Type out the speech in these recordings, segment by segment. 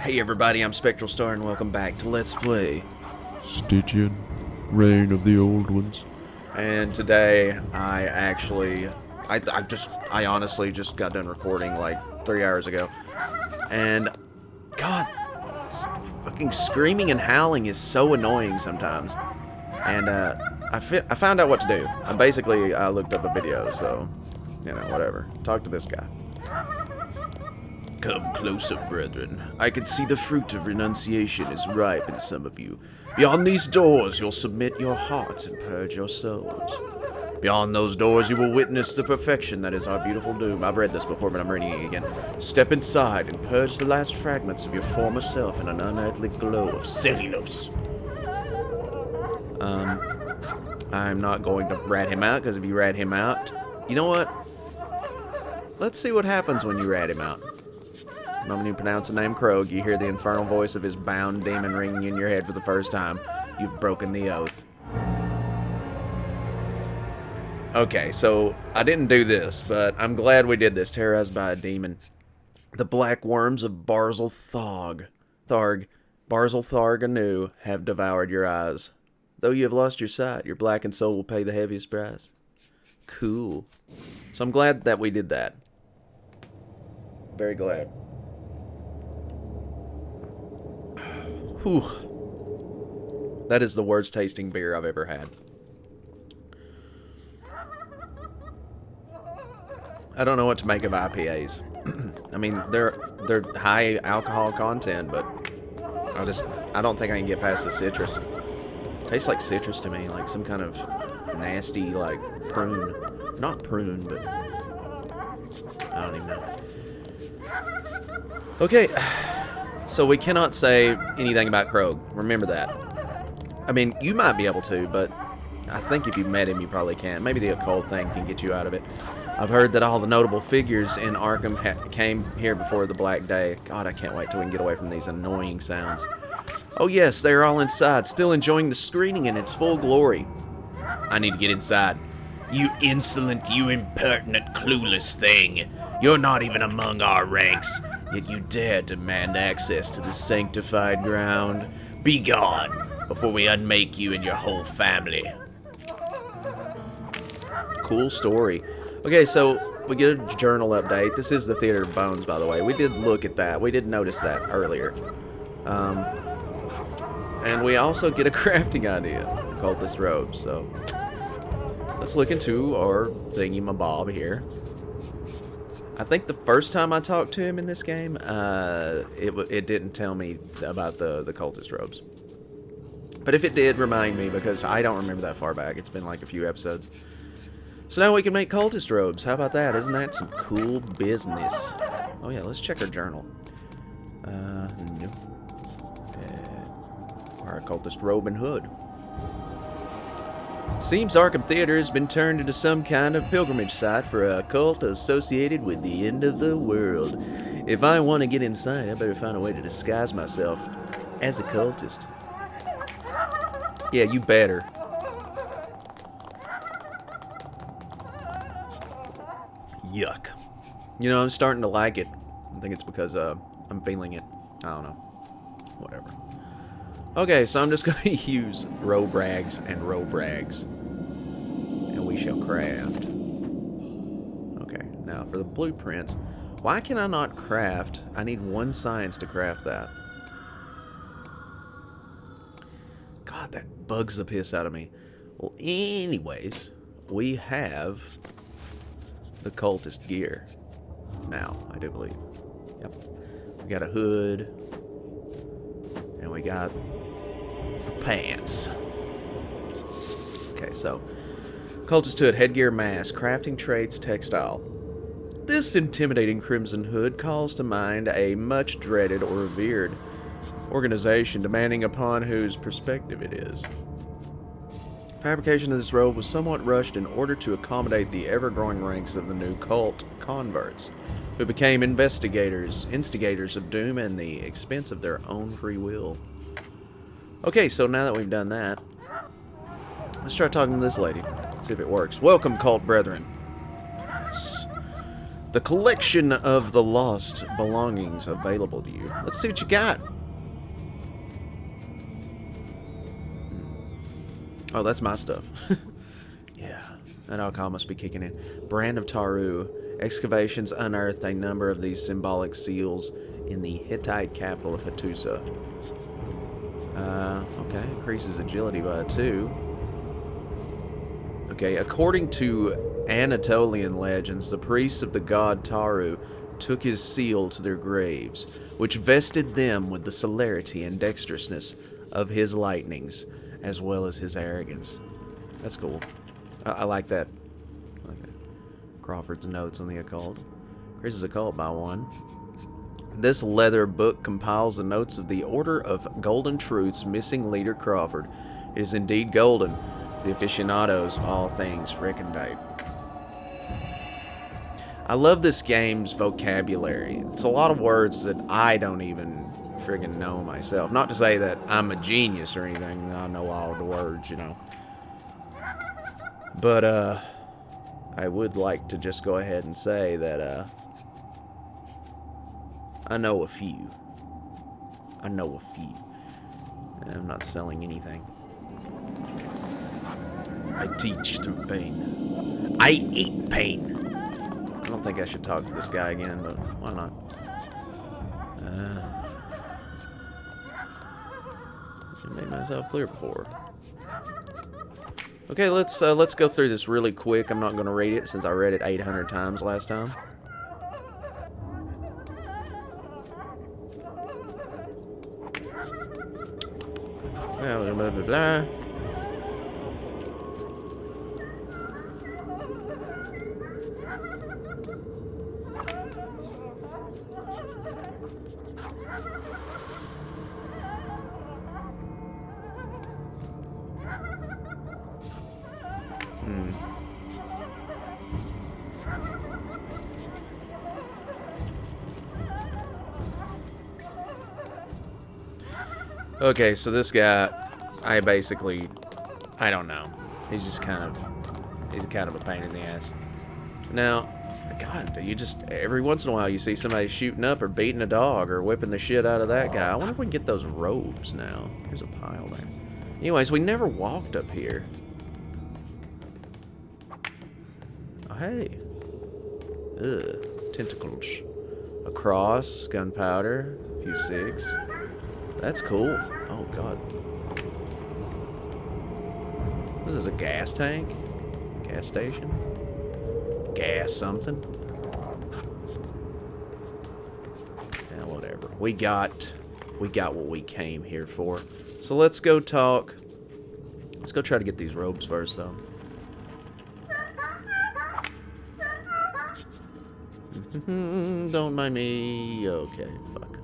Hey everybody, I'm Spectral Star and welcome back to Let's Play Stygian, reign of the old ones. And today I honestly just got done recording like 3 hours ago. And God, fucking screaming and howling is so annoying sometimes. And I found out what to do. I looked up a video, so whatever. Talk to this guy. Come closer, brethren. I can see the fruit of renunciation is ripe in some of you. Beyond these doors, you'll submit your hearts and purge your souls. Beyond those doors, you will witness the perfection that is our beautiful doom. I've read this before, but I'm reading it again. Step inside and purge the last fragments of your former self in an unearthly glow of cellulose. I'm not going to rat him out, because if you rat him out... You know what? Let's see what happens when you rat him out. The moment you pronounce the name Krog, you hear the infernal voice of his bound demon ringing in your head for the first time. You've broken the oath. Okay, so I didn't do this, but I'm glad we did this. Terrorized by a demon. The black worms of Barzil Tharg anew have devoured your eyes. Though you have lost your sight, your blackened soul will pay the heaviest price. Cool. So I'm glad that we did that. Very glad. Whew. That is the worst tasting beer I've ever had. I don't know what to make of IPAs. I mean, they're high alcohol content, but I don't think I can get past the citrus. Tastes like citrus to me, like some kind of nasty, like prune. Not prune, but I don't even know. Okay. So we cannot say anything about Krog. Remember that. I mean, you might be able to, but I think if you met him, you probably can. Maybe the occult thing can get you out of it. I've heard that all the notable figures in Arkham came here before the Black Day. God, I can't wait till we can get away from these annoying sounds. Oh yes, they're all inside, still enjoying the screening in its full glory. I need to get inside. You insolent, you impertinent, clueless thing. You're not even among our ranks. Yet you dare demand access to this sanctified ground. Be gone, before we unmake you and your whole family. Cool story. Okay, so we get a journal update. This is the Theater of Bones, by the way. We did look at that. We did notice that earlier. And we also get a crafting idea. Cultist robes, so... Let's look into our thingy-mabob here. I think the first time I talked to him in this game, it didn't tell me about the cultist robes. But if it did, remind me, because I don't remember that far back. It's been like a few episodes. So now we can make cultist robes. How about that? Isn't that some cool business? Oh yeah, let's check our journal. No. Our cultist robe and hood. Seems Arkham Theater has been turned into some kind of pilgrimage site for a cult associated with the end of the world. If I want to get inside, I better find a way to disguise myself as a cultist. Yeah, you better. Yuck. You know, I'm starting to like it. I think it's because I'm feeling it. I don't know. Whatever. Okay, so I'm just going to use robe rags and robe rags. And we shall craft. Okay, now for the blueprints. Why can I not craft? I need 1 science to craft that. God, that bugs the piss out of me. Well, anyways, we have the cultist gear. Now, I do believe. Yep. We got a hood. And we got pants. Okay, so cultist hood, headgear, mask, crafting traits, textile. This intimidating crimson hood calls to mind a much dreaded or revered organization, demanding upon whose perspective it is. Fabrication of this robe was somewhat rushed in order to accommodate the ever-growing ranks of the new cult converts, who became instigators of doom at the expense of their own free will. Okay, so now that we've done that, let's try talking to this lady. See if it works. Welcome, cult brethren. The collection of the lost belongings available to you. Let's see what you got. Oh, that's my stuff. Yeah, that alcohol must be kicking in. Brand of Taru. Excavations unearthed a number of these symbolic seals in the Hittite capital of Hattusa. Okay, increases agility by 2. Okay, according to Anatolian legends, the priests of the god Taru took his seal to their graves, which vested them with the celerity and dexterousness of his lightnings, as well as his arrogance. That's cool. I like that. Okay. Crawford's notes on the occult. Increases occult by 1. This leather book compiles the notes of the Order of Golden Truth's missing leader Crawford. It is indeed golden. The aficionados of all things recondite. I love this game's vocabulary. It's a lot of words that I don't even friggin' know myself. Not to say that I'm a genius or anything. I know all the words, you know. But, I would like to just go ahead and say that, I know a few. I know a few. And I'm not selling anything. I teach through pain. I eat pain. I don't think I should talk to this guy again, but why not? I made myself clear before. Okay, let's go through this really quick. I'm not going to read it since I read it 800 times last time. Blah, blah, blah, blah. Okay, so this guy, I don't know. He's kind of a pain in the ass. Now, God, you just, every once in a while you see somebody shooting up or beating a dog or whipping the shit out of that guy. I wonder if we can get those robes now. There's a pile there. Anyways, we never walked up here. Oh, hey. Ugh, tentacles. A cross, gunpowder, a few cigs. That's cool. Oh, God. What is this, a gas tank? Gas station? Gas something? Yeah, whatever. We got what we came here for. So let's go talk. Let's go try to get these robes first, though. Don't mind me. Okay, fuck.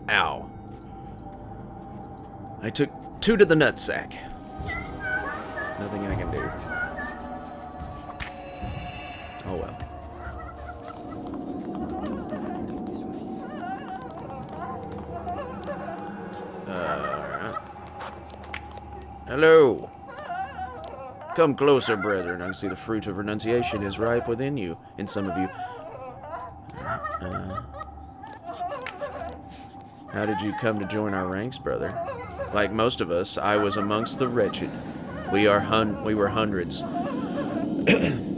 Ow. I took 2 to the nutsack. Nothing I can do. Oh well. Alright. Hello. Come closer, brethren. I can see the fruit of renunciation is ripe within you, in some of you. How did you come to join our ranks, brother? Like most of us, I was amongst the wretched. We were hundreds,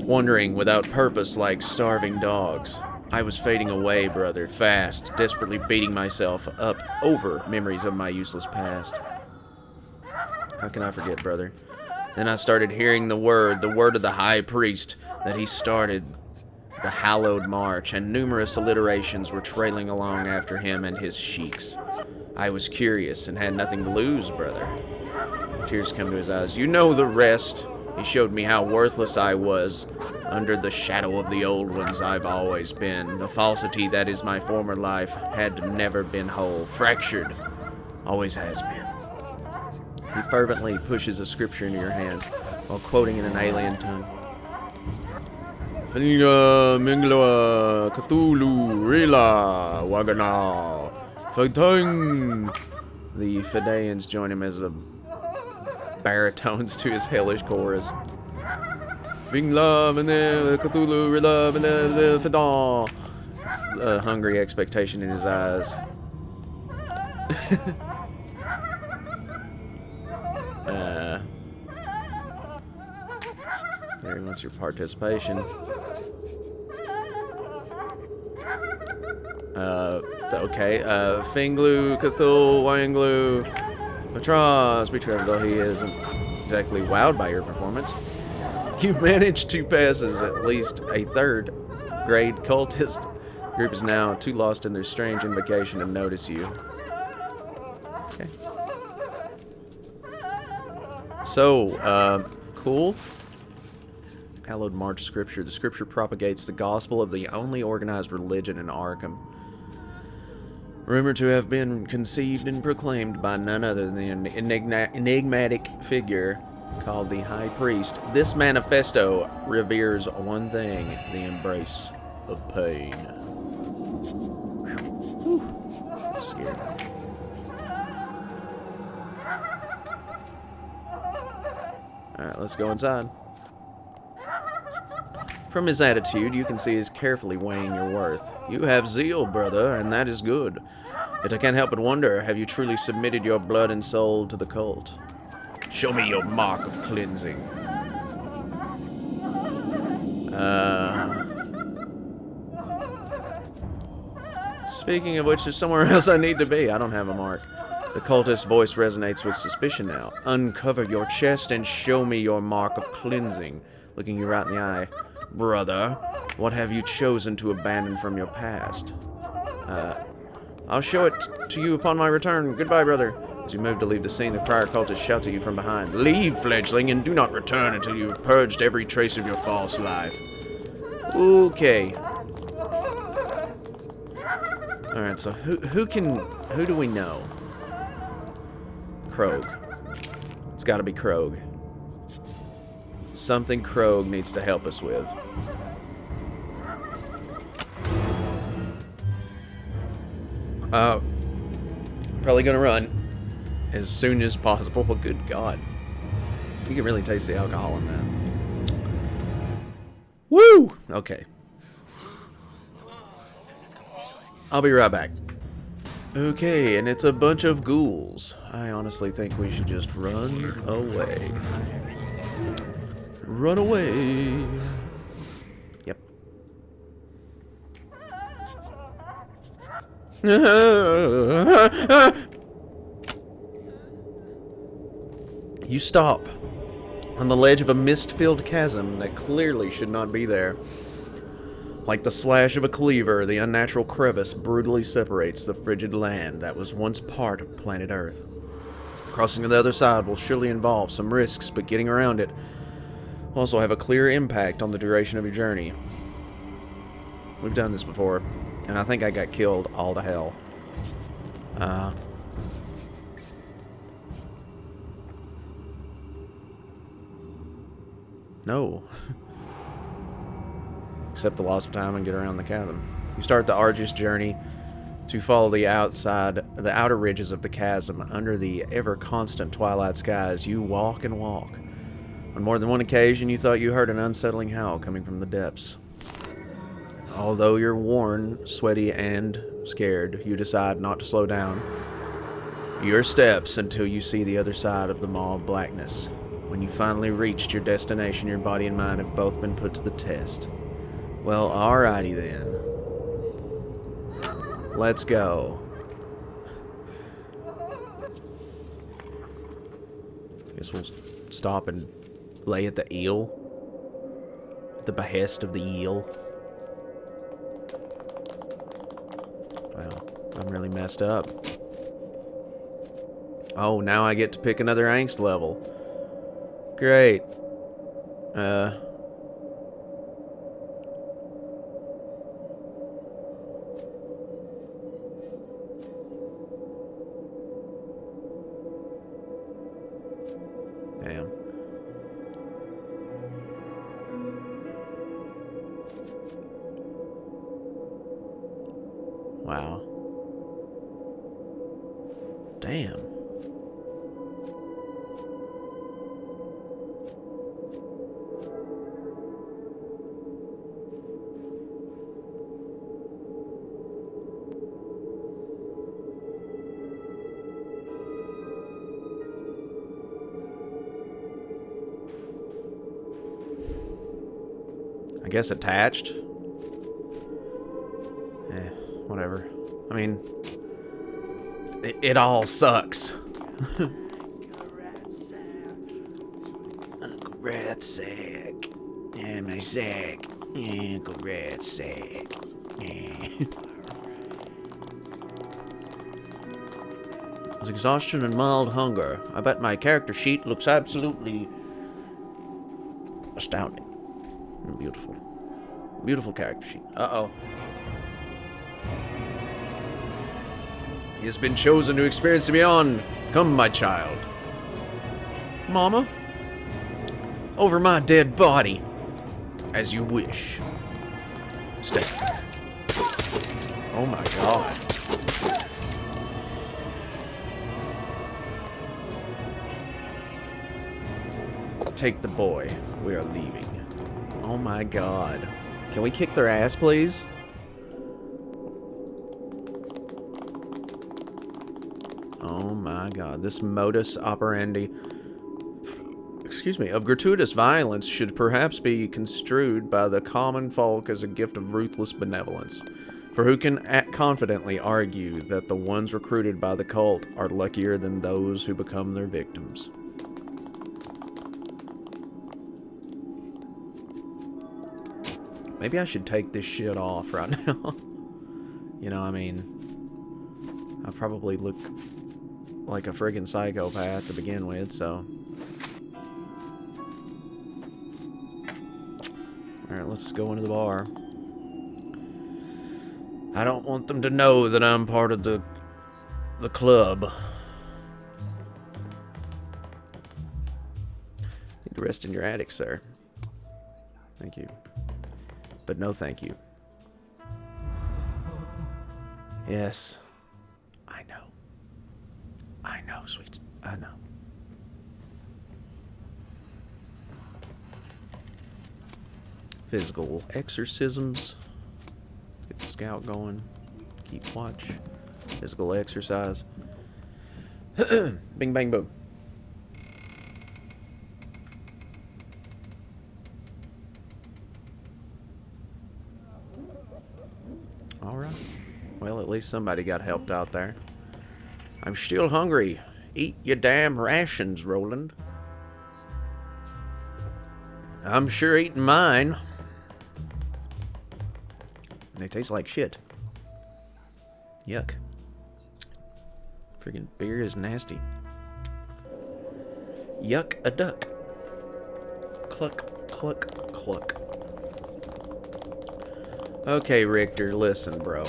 wandering without purpose like starving dogs. I was fading away, brother, fast, desperately beating myself up over memories of my useless past. How can I forget, brother? Then I started hearing the word of the high priest, that he started the hallowed march, and numerous alliterations were trailing along after him and his sheiks. I was curious and had nothing to lose, brother. Tears come to his eyes. You know the rest. He showed me how worthless I was. Under the shadow of the old ones I've always been. The falsity that is my former life had never been whole. Fractured. Always has been. He fervently pushes a scripture into your hands while quoting in an alien tongue. Mingla Cthulhu Rila Wagana Fatang. The Fidayans join him as a baritones to his hellish chorus. Bing love and then Cthulhu love and then the Fadon. Hungry expectation in his eyes. There he wants your participation. Okay. Finglu, Cthulhu, Wanglu, Patras, betrayed though he isn't exactly wowed by your performance. You managed to pass as at least a third grade cultist. The group is now too lost in their strange invocation to notice you. Okay. So, cool. Hallowed March Scripture. The Scripture propagates the gospel of the only organized religion in Arkham. Rumored to have been conceived and proclaimed by none other than an enigmatic figure called the High Priest. This manifesto reveres one thing, the embrace of pain. Whew. That's scary. Alright, let's go inside. From his attitude, you can see he's carefully weighing your worth. You have zeal, brother, and that is good. Yet I can't help but wonder, have you truly submitted your blood and soul to the cult? Show me your mark of cleansing. Speaking of which, there's somewhere else I need to be. I don't have a mark. The cultist's voice resonates with suspicion now. Uncover your chest and show me your mark of cleansing. Looking you right in the eye. Brother, what have you chosen to abandon from your past? I'll show it to you upon my return. Goodbye, brother. As you move to leave the scene, the prior cultist shouts at you from behind. Leave, fledgling, and do not return until you have purged every trace of your false life. Okay. Alright, so who do we know? Krog. It's gotta be Krog. Something Krog needs to help us with. Probably gonna run as soon as possible. Good God. You can really taste the alcohol in that. Woo! Okay. I'll be right back. Okay, and it's a bunch of ghouls. I honestly think we should just run away. Run away. Yep. You stop on the ledge of a mist-filled chasm that clearly should not be there. Like the slash of a cleaver, the unnatural crevice brutally separates the frigid land that was once part of planet Earth. Crossing to the other side will surely involve some risks, but getting around it will also have a clear impact on the duration of your journey. We've done this before, and I think I got killed all to hell. No. Except the loss of time and get around the chasm. You start the arduous journey to follow the outer ridges of the chasm under the ever-constant twilight skies. You walk and walk. On more than one occasion, you thought you heard an unsettling howl coming from the depths. Although you're worn, sweaty, and scared, you decide not to slow down your steps until you see the other side of the maw of blackness. When you finally reached your destination, your body and mind have both been put to the test. Well, alrighty then. Let's go. Guess we'll stop and lay at the eel. At the behest of the eel. Well, I'm really messed up. Oh, now I get to pick another angst level. Great. Damn. Wow. Damn. guess attached. Whatever. I mean, it all sucks. Uncle Rat Sack. Yeah, my sack. Yeah, Uncle Rat Sack. Yeah. With exhaustion and mild hunger. I bet my character sheet looks absolutely astounding. And beautiful. Beautiful character sheet. Uh-oh. He has been chosen to experience the beyond. Come, my child. Mama? Over my dead body. As you wish. Stay. Oh my god. Take the boy. We are leaving. Oh my god. Can we kick their ass, please? Oh my god. This modus operandi, excuse me, of gratuitous violence should perhaps be construed by the common folk as a gift of ruthless benevolence. For who can confidently argue that the ones recruited by the cult are luckier than those who become their victims? Maybe I should take this shit off right now. You know, I mean, I probably look like a friggin' psychopath to begin with, so. Alright, let's go into the bar. I don't want them to know that I'm part of the club. Need to rest in your attic, sir. Thank you. But no thank you. Yes. I know. I know, sweet. I know. Physical exorcisms. Get the scout going. Keep watch. Physical exercise. Bing, bang, boom. Alright. Well, at least somebody got helped out there. I'm still hungry. Eat your damn rations, Roland. I'm sure eating mine. They taste like shit. Yuck. Friggin' beer is nasty. Yuck a duck. Cluck, cluck, cluck. Okay, Richter, listen, bro.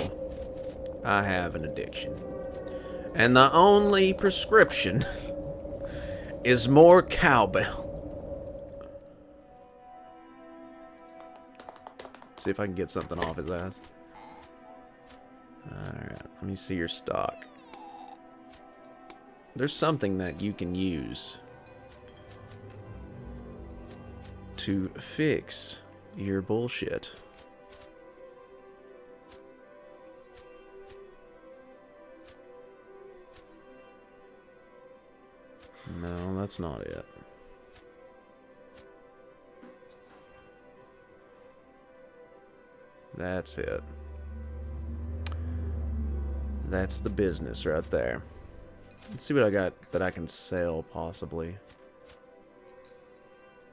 I have an addiction. And the only prescription is more cowbell. See if I can get something off his ass. Alright, let me see your stock. There's something that you can use to fix your bullshit. No, that's not it. That's it. That's the business right there. Let's see what I got that I can sell, possibly.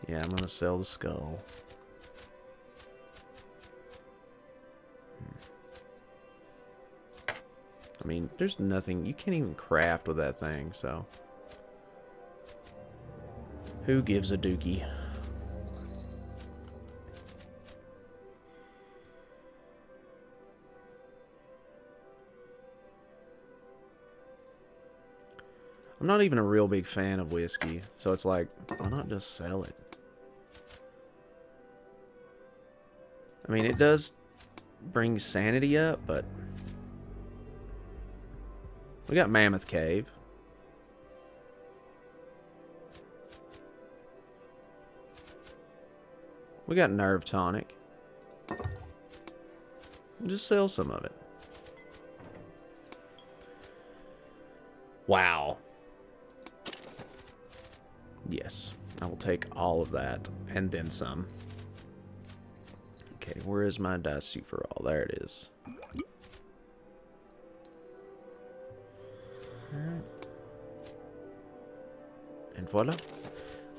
Yeah, I'm gonna sell the skull. I mean, there's nothing. You can't even craft with that thing, so. Who gives a dookie? I'm not even a real big fan of whiskey, so it's like, why not just sell it? I mean, it does bring sanity up, but we got Mammoth Cave. We got Nerve Tonic. We'll just sell some of it. Wow. Yes, I will take all of that and then some. Okay, where is my dice for all? There it is. Alright. And voila.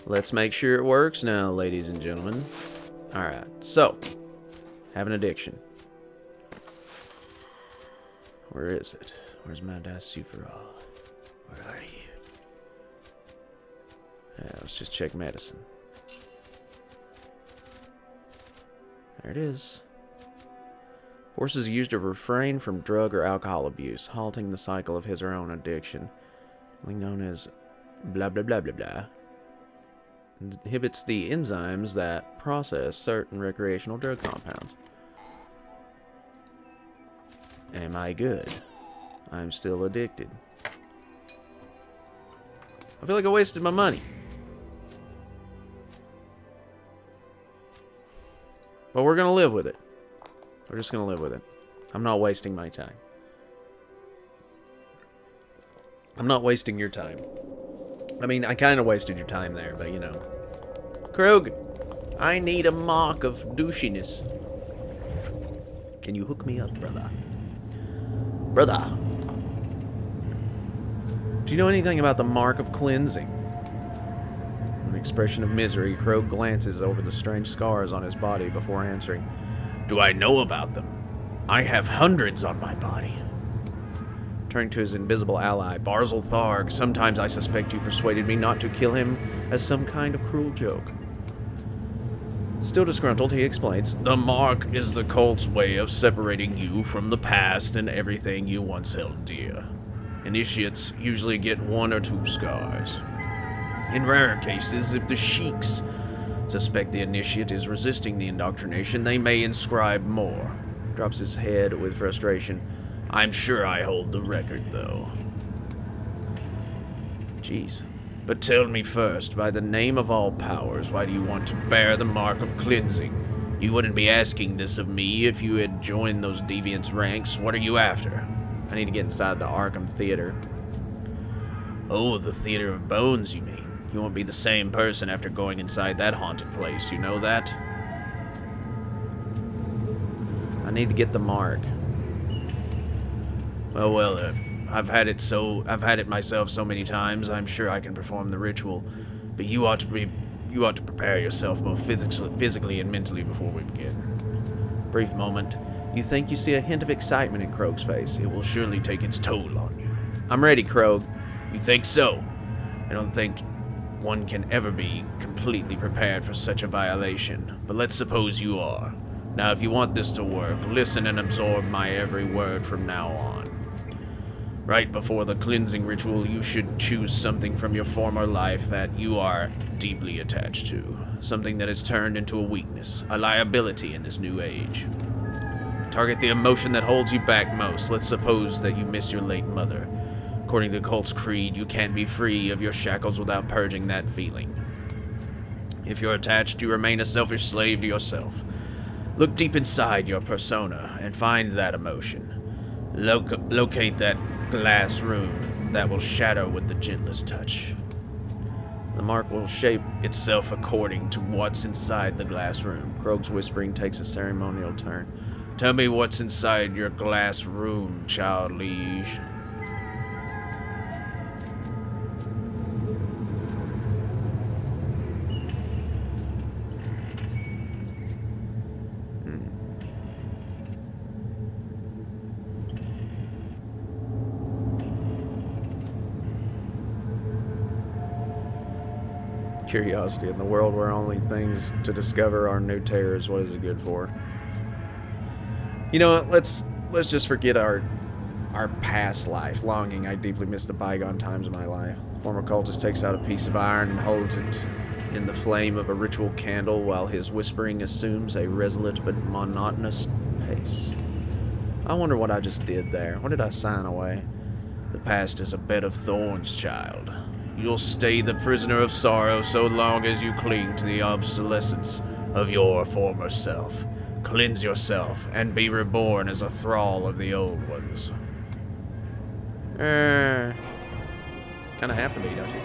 Let's make sure it works now, ladies and gentlemen. Alright, so. Have an addiction. Where is it? Where's my dice for all? Where are you? Yeah, let's just check medicine. There it is. Forces used to refrain from drug or alcohol abuse, halting the cycle of his or her own addiction, known as blah blah blah blah blah. Inhibits the enzymes that process certain recreational drug compounds. Am I good? I'm still addicted. I feel like I wasted my money. But we're gonna live with it. We're just gonna live with it. I'm not wasting my time. I'm not wasting your time. I mean, I kind of wasted your time there, but you know. Krog, I need a mark of douchiness. Can you hook me up, brother? Brother. Do you know anything about the mark of cleansing? An expression of misery, Krog glances over the strange scars on his body before answering. Do I know about them? I have hundreds on my body. Turning to his invisible ally, Barzil Tharg, sometimes I suspect you persuaded me not to kill him as some kind of cruel joke. Still disgruntled, he explains, the mark is the cult's way of separating you from the past and everything you once held dear. Initiates usually get 1 or 2 scars. In rarer cases, if the sheiks suspect the initiate is resisting the indoctrination, they may inscribe more. Drops his head with frustration. I'm sure I hold the record, though. Jeez. But tell me first, by the name of all powers, why do you want to bear the mark of cleansing? You wouldn't be asking this of me if you had joined those deviants' ranks. What are you after? I need to get inside the Arkham Theater. Oh, the Theater of Bones, you mean? You won't be the same person after going inside that haunted place, you know that? I need to get the mark. Well, I've had it myself so many times, I'm sure I can perform the ritual. But you ought to prepare yourself both physically and mentally before we begin. Brief moment. You think you see a hint of excitement in Krog's face. It will surely take its toll on you. I'm ready, Krog. You think so? I don't think one can ever be completely prepared for such a violation. But let's suppose you are. Now, if you want this to work, listen and absorb my every word from now on. Right before the cleansing ritual, you should choose something from your former life that you are deeply attached to. Something that has turned into a weakness, a liability in this new age. Target the emotion that holds you back most. Let's suppose that you miss your late mother. According to the cult's creed, you can't be free of your shackles without purging that feeling. If you're attached, you remain a selfish slave to yourself. Look deep inside your persona and find that emotion. Locate that glass room that will shatter with the gentlest touch. The mark will shape itself according to what's inside the glass room. Krog's whispering takes a ceremonial turn. Tell me what's inside your glass room, child liege. Curiosity in the world where only things to discover are new terrors. What is it good for? You know what? Let's just forget our past life. Longing. I deeply miss the bygone times of my life. Former cultist takes out a piece of iron and holds it in the flame of a ritual candle while his whispering assumes a resolute but monotonous pace. I wonder what I just did there. What did I sign away? The past is a bed of thorns, child. You'll stay the prisoner of sorrow so long as you cling to the obsolescence of your former self. Cleanse yourself and be reborn as a thrall of the old ones. Kinda have to be, don't you?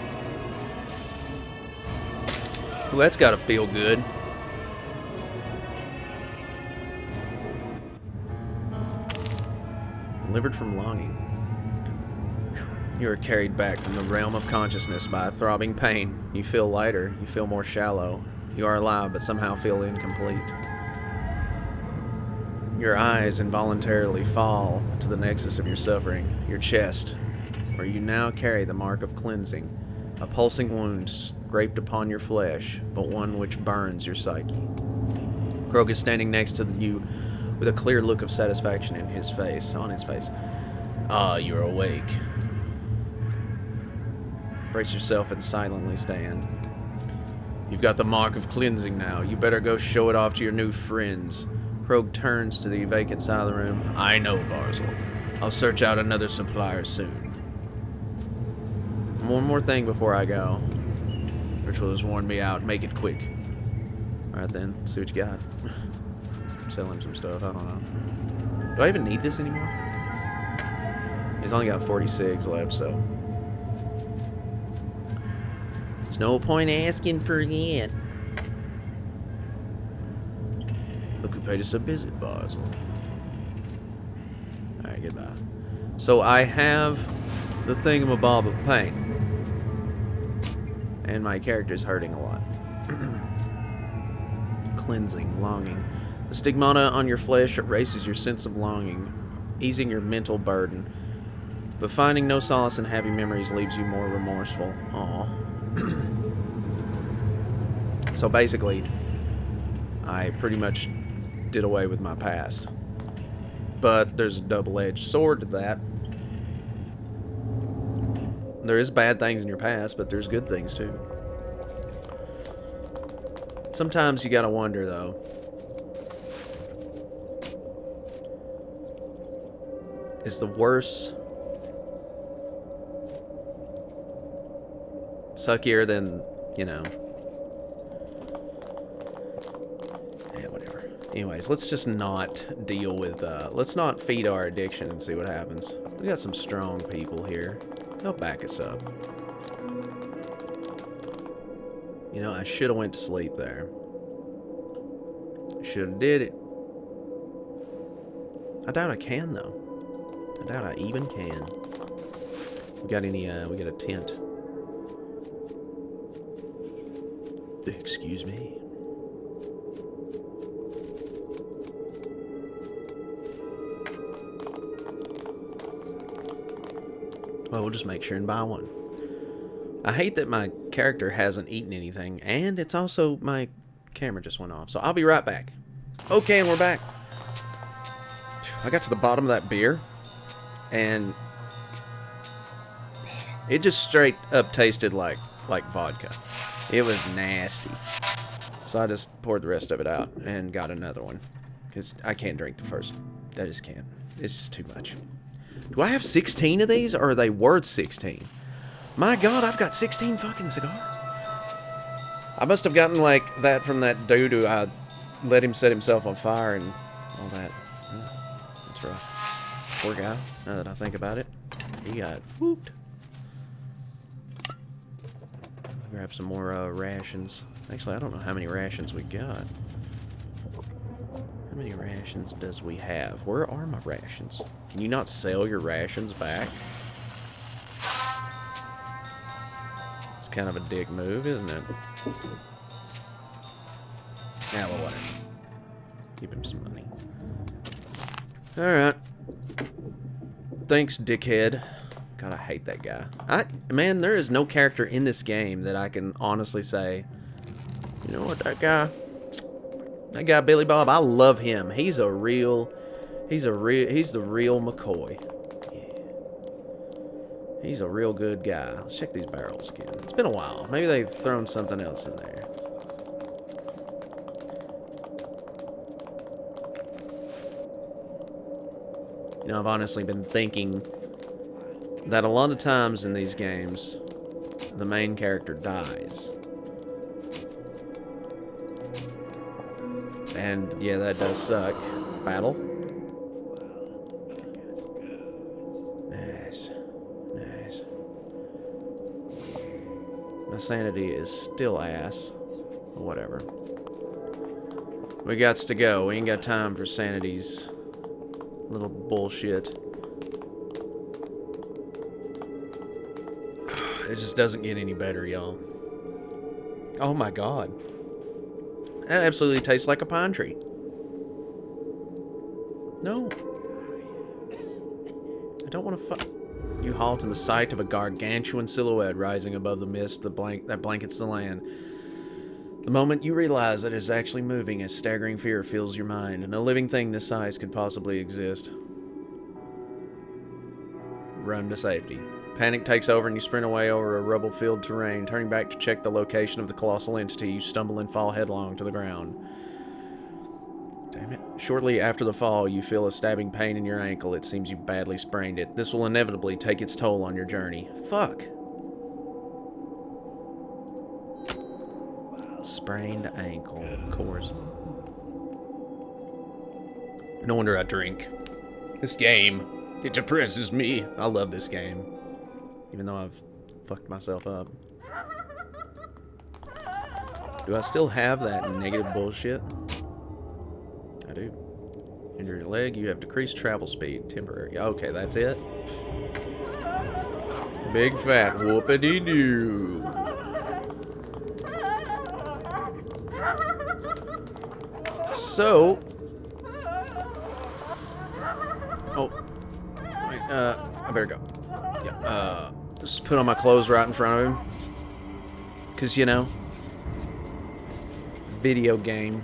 Well, that's gotta feel good. Delivered from longing. You are carried back from the realm of consciousness by a throbbing pain. You feel lighter. You feel more shallow. You are alive, but somehow feel incomplete. Your eyes involuntarily fall to the nexus of your suffering, your chest, where you now carry the mark of cleansing, a pulsing wound scraped upon your flesh, but one which burns your psyche. Krog is standing next to you with a clear look of satisfaction on his face. Ah, you're awake. Brace yourself and silently stand. You've got the mark of cleansing now. You better go show it off to your new friends. Krog turns to the vacant side of the room. I know, Barzil. I'll search out another supplier soon. One more thing before I go. Ritual has worn me out. Make it quick. Alright then, let's see what you got. Sell him some stuff, I don't know. Do I even need this anymore? He's only got 46 left, so... There's no point asking for it. Look who paid us a visit, Barzil. Alright, goodbye. So I have the thingamabob of pain. And my character's hurting a lot. Cleansing, longing. The stigmata on your flesh erases your sense of longing, easing your mental burden. But finding no solace in happy memories leaves you more remorseful. Aww. So basically, I pretty much did away with my past. But there's a double-edged sword to that. There is bad things in your past, but there's good things too. Sometimes you gotta wonder, though. Is the worse suckier than, you know... Yeah, whatever. Anyways, let's just not deal with, let's not feed our addiction and see what happens. We got some strong people here. They'll back us up. You know, I should have went to sleep there. Should have did it. I doubt I can, though. I doubt I even can. We got any, we got a tent. Excuse me. Well, we'll just make sure and buy one. I hate that my character hasn't eaten anything, and it's also my camera just went off. So I'll be right back. Okay, and we're back. I got to the bottom of that beer, and it just straight up tasted like vodka. It was nasty. So I just poured the rest of it out and got another one, because I can't drink the first. I just can't. It's just too much. Do I have 16 of these, or are they worth 16? My God, I've got 16 fucking cigars. I must have gotten like that from that dude who I let him set himself on fire and all that. That's rough. Poor guy, now that I think about it. He got whooped. Grab some more rations. Actually, I don't know how many rations we got. How many rations does we have? Where are my rations? Can you not sell your rations back? It's kind of a dick move, isn't it? Yeah, well, whatever. Keep him some money. Alright. Thanks, dickhead. God, I hate that guy. Man, there is no character in this game that I can honestly say, you know what, that guy Billy Bob, I love him. He's the real McCoy. Yeah. He's a real good guy. Let's check these barrels again. It's been a while. Maybe they've thrown something else in there. You know, I've honestly been thinking that a lot of times in these games, the main character dies. And yeah, that does suck. Battle. Nice. Nice. My sanity is still ass. Whatever. We gots to go. We ain't got time for sanity's little bullshit. It just doesn't get any better, y'all. Oh my god. That absolutely tastes like a pine tree. No. I don't want to fuck. You halt in the sight of a gargantuan silhouette rising above the mist that blankets the land. The moment you realize that it is actually moving, a staggering fear fills your mind. No living thing this size could possibly exist. Run to safety. Panic takes over and you sprint away over a rubble-filled terrain. Turning back to check the location of the colossal entity, you stumble and fall headlong to the ground. Damn it. Shortly after the fall, you feel a stabbing pain in your ankle. It seems you badly sprained it. This will inevitably take its toll on your journey. Fuck. Sprained ankle, of course. No wonder I drink. This game, it depresses me. I love this game. Even though I've fucked myself up. Do I still have that negative bullshit? I do. Injure your leg, you have decreased travel speed. Temporary. Okay, that's it. Big fat whoopity-doo. So... Oh. Wait, I better go. Yeah, just put on my clothes right in front of him. Because, you know... Video game.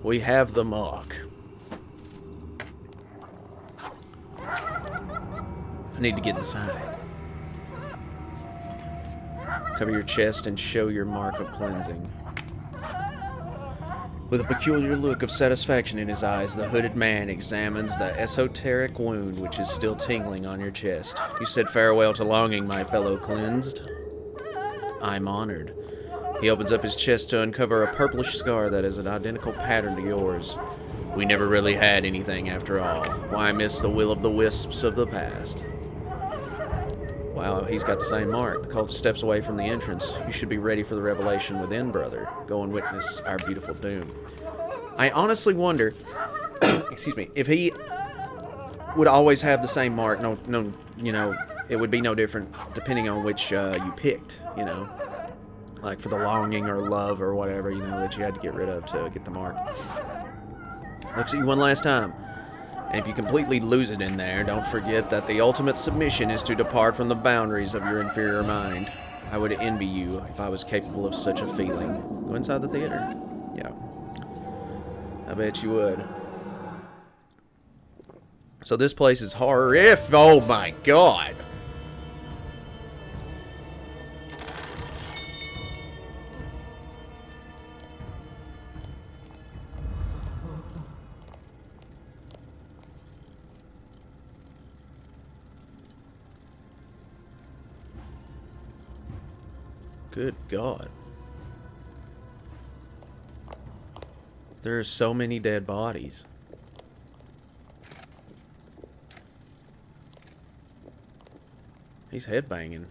We have the mark. I need to get inside. Cover your chest and show your mark of cleansing. With a peculiar look of satisfaction in his eyes, the hooded man examines the esoteric wound which is still tingling on your chest. You said farewell to longing, my fellow cleansed. I'm honored. He opens up his chest to uncover a purplish scar that is an identical pattern to yours. We never really had anything after all. Why miss the will-o'-the-wisps of the past? Wow, he's got the same mark. The cult steps away from the entrance. You should be ready for the revelation within, brother. Go and witness our beautiful doom. I honestly wonder, excuse me, if he would always have the same mark. No, you know, it would be no different depending on which you picked, you know. Like for the longing or love or whatever, you know, that you had to get rid of to get the mark. Looks at you one last time. And if you completely lose it in there, don't forget that the ultimate submission is to depart from the boundaries of your inferior mind. I would envy you if I was capable of such a feeling. Go inside the theater. Yeah. I bet you would. So this place is horrific. Oh my god. Good God. There are so many dead bodies. He's headbanging.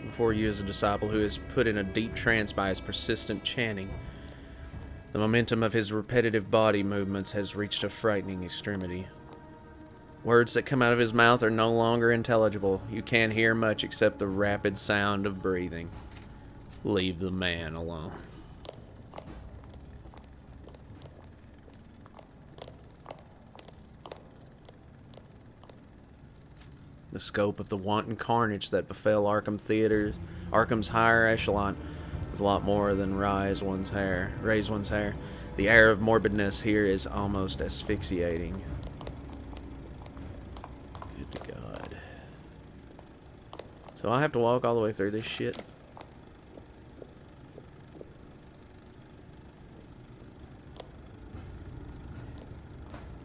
Before you is a disciple who is put in a deep trance by his persistent chanting. The momentum of his repetitive body movements has reached a frightening extremity. Words that come out of his mouth are no longer intelligible. You can't hear much except the rapid sound of breathing. Leave the man alone. The scope of the wanton carnage that befell Arkham's higher echelon, is a lot more than raise one's hair. The air of morbidness here is almost asphyxiating. Good God. So I have to walk all the way through this shit?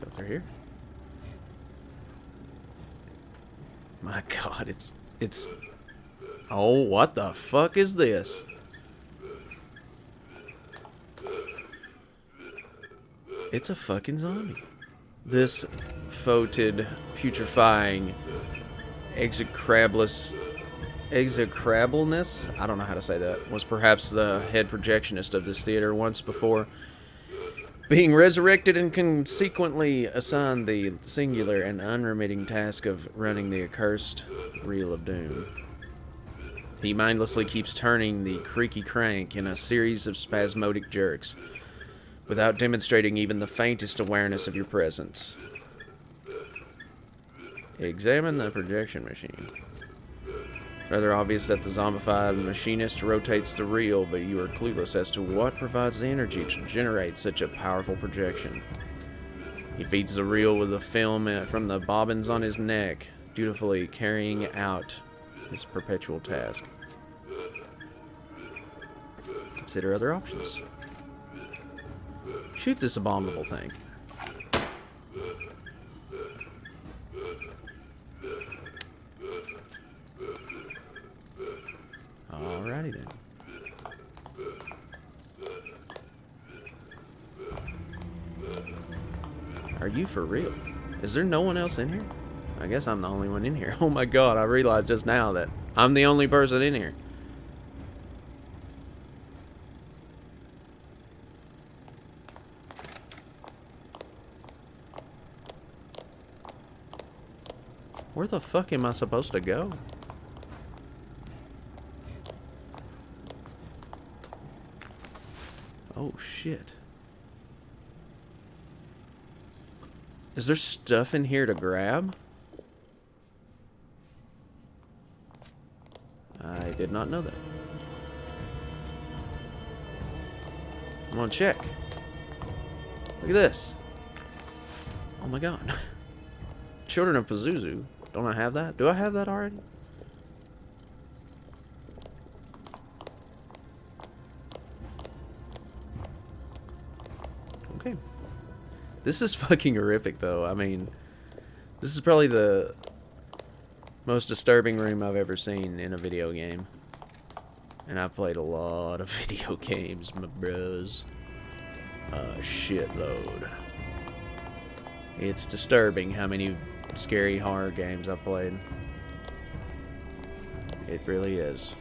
Go through here? My God, it's... Oh, what the fuck is this? It's a fucking zombie. This foetid, putrefying, execrabless Execrableness, I don't know how to say that, was perhaps the head projectionist of this theater once before being resurrected and consequently assigned the singular and unremitting task of running the accursed Reel of Doom. He mindlessly keeps turning the creaky crank in a series of spasmodic jerks without demonstrating even the faintest awareness of your presence. Examine the projection machine. Rather obvious that the zombified machinist rotates the reel, but you are clueless as to what provides the energy to generate such a powerful projection. He feeds the reel with the film from the bobbins on his neck, dutifully carrying out his perpetual task. Consider other options. Shoot this abominable thing. Alrighty then. Are you for real? Is there no one else in here? I guess I'm the only one in here. Oh my god, I realized just now that I'm the only person in here. Where the fuck am I supposed to go? Oh shit. Is there stuff in here to grab? I did not know that. I'm gonna check. Look at this. Oh my god. Children of Pazuzu. Don't I have that? Do I have that already? Okay. This is fucking horrific, though. I mean, this is probably the most disturbing room I've ever seen in a video game. And I've played a lot of video games, my bros. A shitload. It's disturbing how many scary horror games I've played. It really is.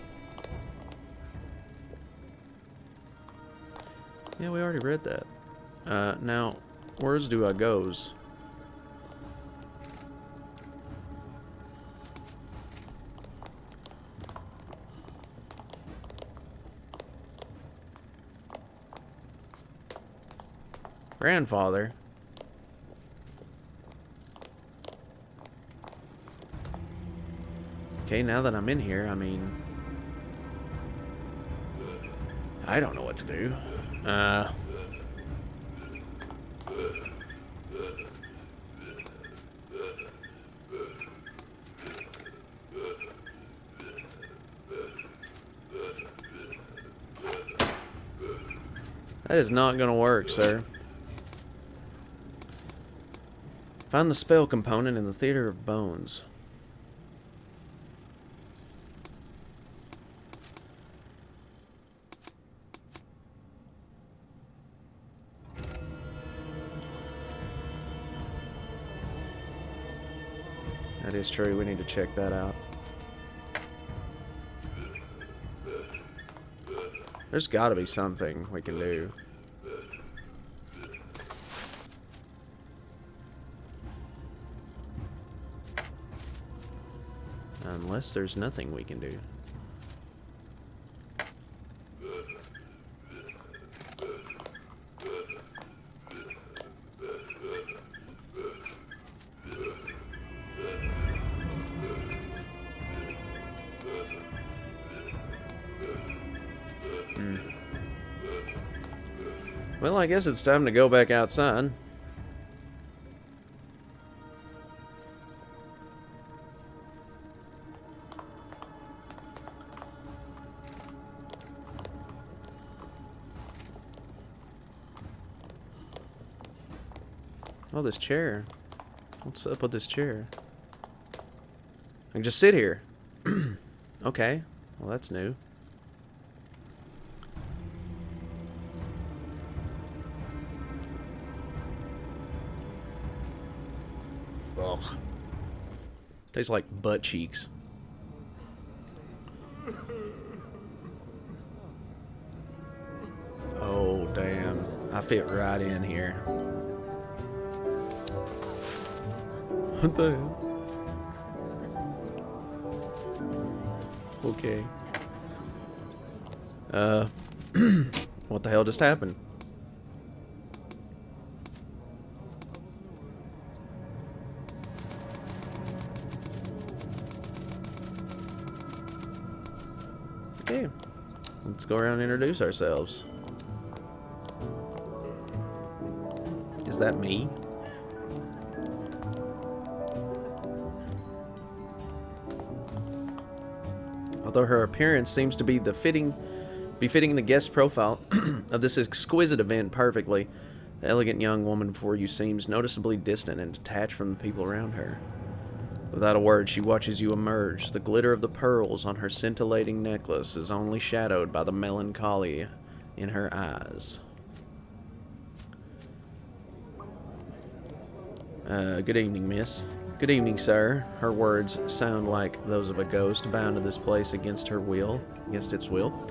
Yeah, we already read that. Now, where's do I goes? Grandfather. Okay, now that I'm in here, I mean, I don't know what to do. That is not gonna work, sir. Find the spell component in the Theater of Bones. That is true, we need to check that out. There's gotta be something we can do. Unless there's nothing we can do. Well, I guess it's time to go back outside. Oh, this chair. What's up with this chair? I can just sit here. Okay. Well, that's new. Ugh. Tastes like butt cheeks. I fit right in here. What the hell? Okay. What the hell just happened? Okay. Let's go around and introduce ourselves. Is that me? Although her appearance seems to be befitting the guest profile of this exquisite event perfectly, the elegant young woman before you seems noticeably distant and detached from the people around her. Without a word, she watches you emerge. The glitter of the pearls on her scintillating necklace is only shadowed by the melancholy in her eyes. Good evening, miss. Good evening, sir. Her words sound like those of a ghost bound to this place against its will.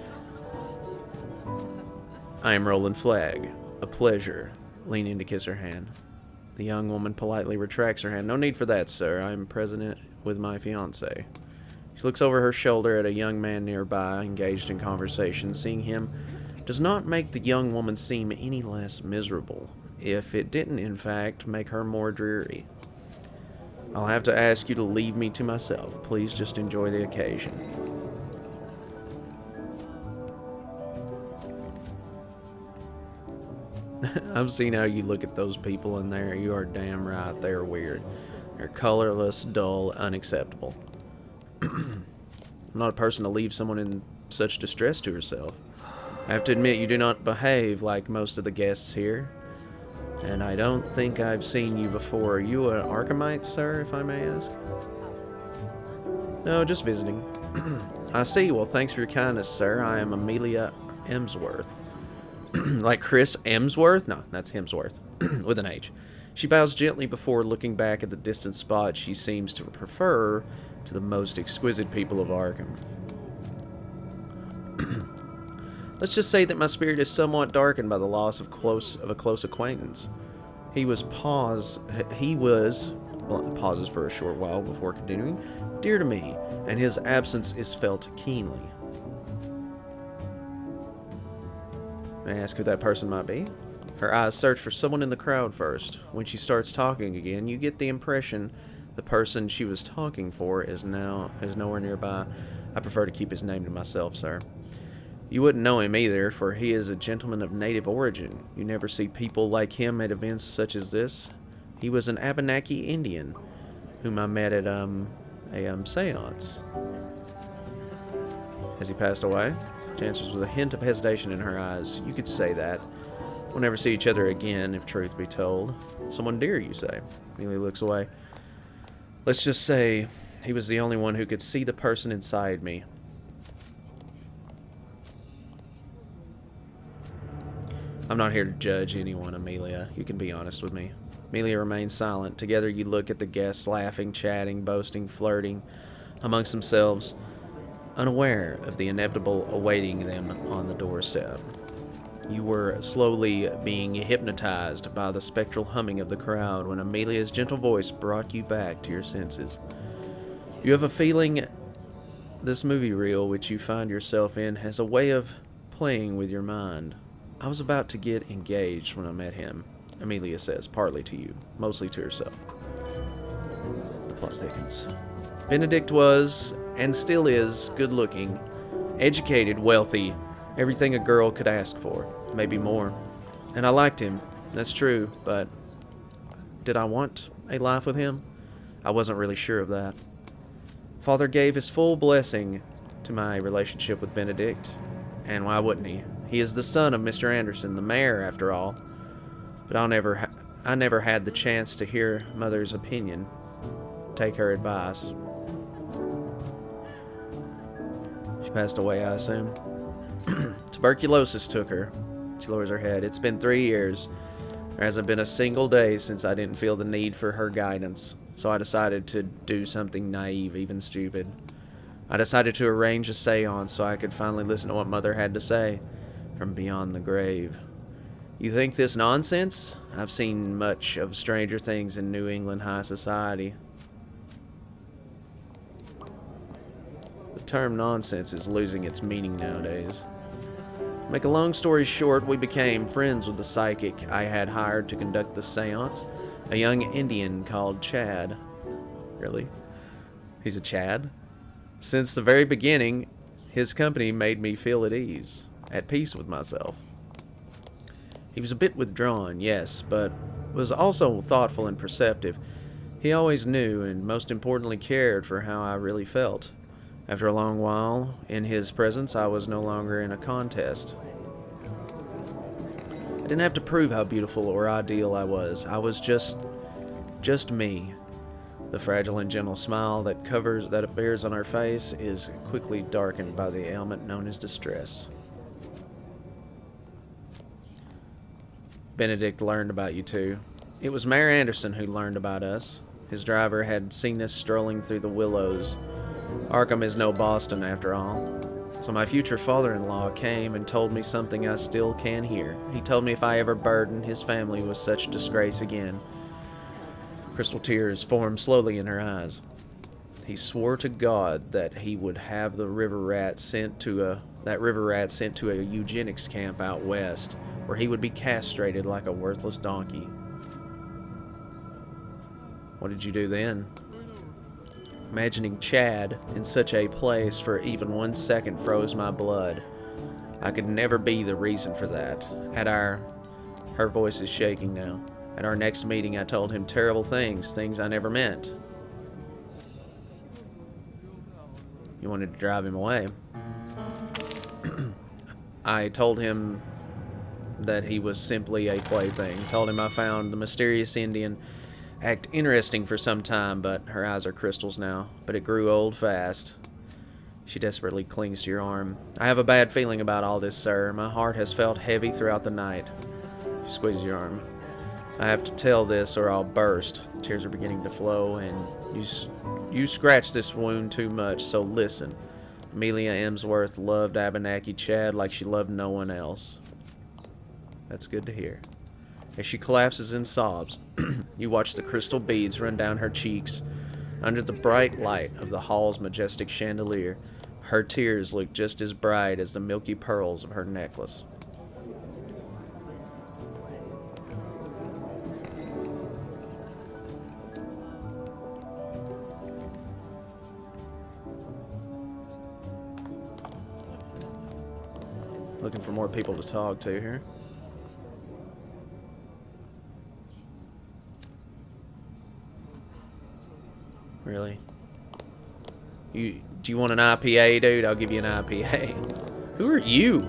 I am Roland Flagg. A pleasure. Leaning to kiss her hand. The young woman politely retracts her hand. No need for that, sir. I am present with my fiancé. She looks over her shoulder at a young man nearby, engaged in conversation. Seeing him does not make the young woman seem any less miserable, if it didn't, in fact, make her more dreary. I'll have to ask you to leave me to myself. Please just enjoy the occasion. I've seen how you look at those people in there. You are damn right. They're weird. They're colorless, dull, unacceptable. I'm not a person to leave someone in such distress to herself. I have to admit, you do not behave like most of the guests here. And I don't think I've seen you before. Are you an Arkhamite, sir, if I may ask? No, just visiting. I see. Well, thanks for your kindness, sir. I am Amelia Emsworth. Like Chris Emsworth? No, that's Hemsworth. With an H. She bows gently before looking back at the distant spot she seems to prefer to the most exquisite people of Arkham. Let's just say that my spirit is somewhat darkened by the loss of a close acquaintance. Pauses for a short while before continuing, dear to me, and his absence is felt keenly. May I ask who that person might be? Her eyes search for someone in the crowd first. When she starts talking again, you get the impression the person she was talking for is nowhere nearby. I prefer to keep his name to myself, sir. You wouldn't know him either, for he is a gentleman of native origin. You never see people like him at events such as this. He was an Abenaki Indian, whom I met at a seance. Has he passed away? She answers with a hint of hesitation in her eyes. You could say that. We'll never see each other again, if truth be told. Someone dear, you say. Amelia looks away. Let's just say he was the only one who could see the person inside me. I'm not here to judge anyone, Amelia. You can be honest with me. Amelia remains silent. Together you look at the guests, laughing, chatting, boasting, flirting amongst themselves, unaware of the inevitable awaiting them on the doorstep. You were slowly being hypnotized by the spectral humming of the crowd when Amelia's gentle voice brought you back to your senses. You have a feeling this movie reel which you find yourself in has a way of playing with your mind. I was about to get engaged when I met him, Amelia says, partly to you, mostly to herself. The plot thickens. Benedict was, and still is, good-looking, educated, wealthy, everything a girl could ask for, maybe more. And I liked him, that's true, but did I want a life with him? I wasn't really sure of that. Father gave his full blessing to my relationship with Benedict, and why wouldn't he? He is the son of Mr. Anderson, the mayor, after all. But I never had the chance to hear Mother's opinion, take her advice. She passed away, I assume. Tuberculosis took her. She lowers her head. It's been 3 years. There hasn't been a single day since I didn't feel the need for her guidance. So I decided to do something naive, even stupid. I decided to arrange a seance so I could finally listen to what Mother had to say from beyond the grave. You think this nonsense? I've seen much of stranger things in New England high society. The term nonsense is losing its meaning nowadays. Make a long story short, we became friends with the psychic I had hired to conduct the seance, a young Indian called Chad. Really? He's a Chad? Since the very beginning, his company made me feel at ease, at peace with myself. He was a bit withdrawn, yes, but was also thoughtful and perceptive. He always knew, and most importantly cared for how I really felt. After a long while, in his presence, I was no longer in a contest. I didn't have to prove how beautiful or ideal I was. I was just me. The fragile and gentle smile that appears on her face is quickly darkened by the ailment known as distress. Benedict learned about you two. It was Mayor Anderson who learned about us. His driver had seen us strolling through the willows. Arkham is no Boston, after all. So my future father-in-law came and told me something I still can hear. He told me if I ever burden his family with such disgrace again. Crystal tears formed slowly in her eyes. He swore to God that he would have the river rat sent to a eugenics camp out west, where he would be castrated like a worthless donkey. What did you do then? Imagining Chad in such a place for even 1 second froze my blood. I could never be the reason for that. Her voice is shaking now. At our next meeting, I told him terrible things I never meant. You wanted to drive him away. I told him that he was simply a plaything. Told him I found the mysterious Indian act interesting for some time, but her eyes are crystals now. But it grew old fast. She desperately clings to your arm. I have a bad feeling about all this, sir. My heart has felt heavy throughout the night. She squeezes your arm. I have to tell this or I'll burst. Tears are beginning to flow, and you scratch this wound too much, so listen. Amelia Emsworth loved Abenaki Chad like she loved no one else. That's good to hear. As she collapses in sobs, you watch the crystal beads run down her cheeks. Under the bright light of the hall's majestic chandelier, her tears look just as bright as the milky pearls of her necklace. Looking for more people to talk to here. Really? Do you want an IPA, dude? I'll give you an IPA. Who are you?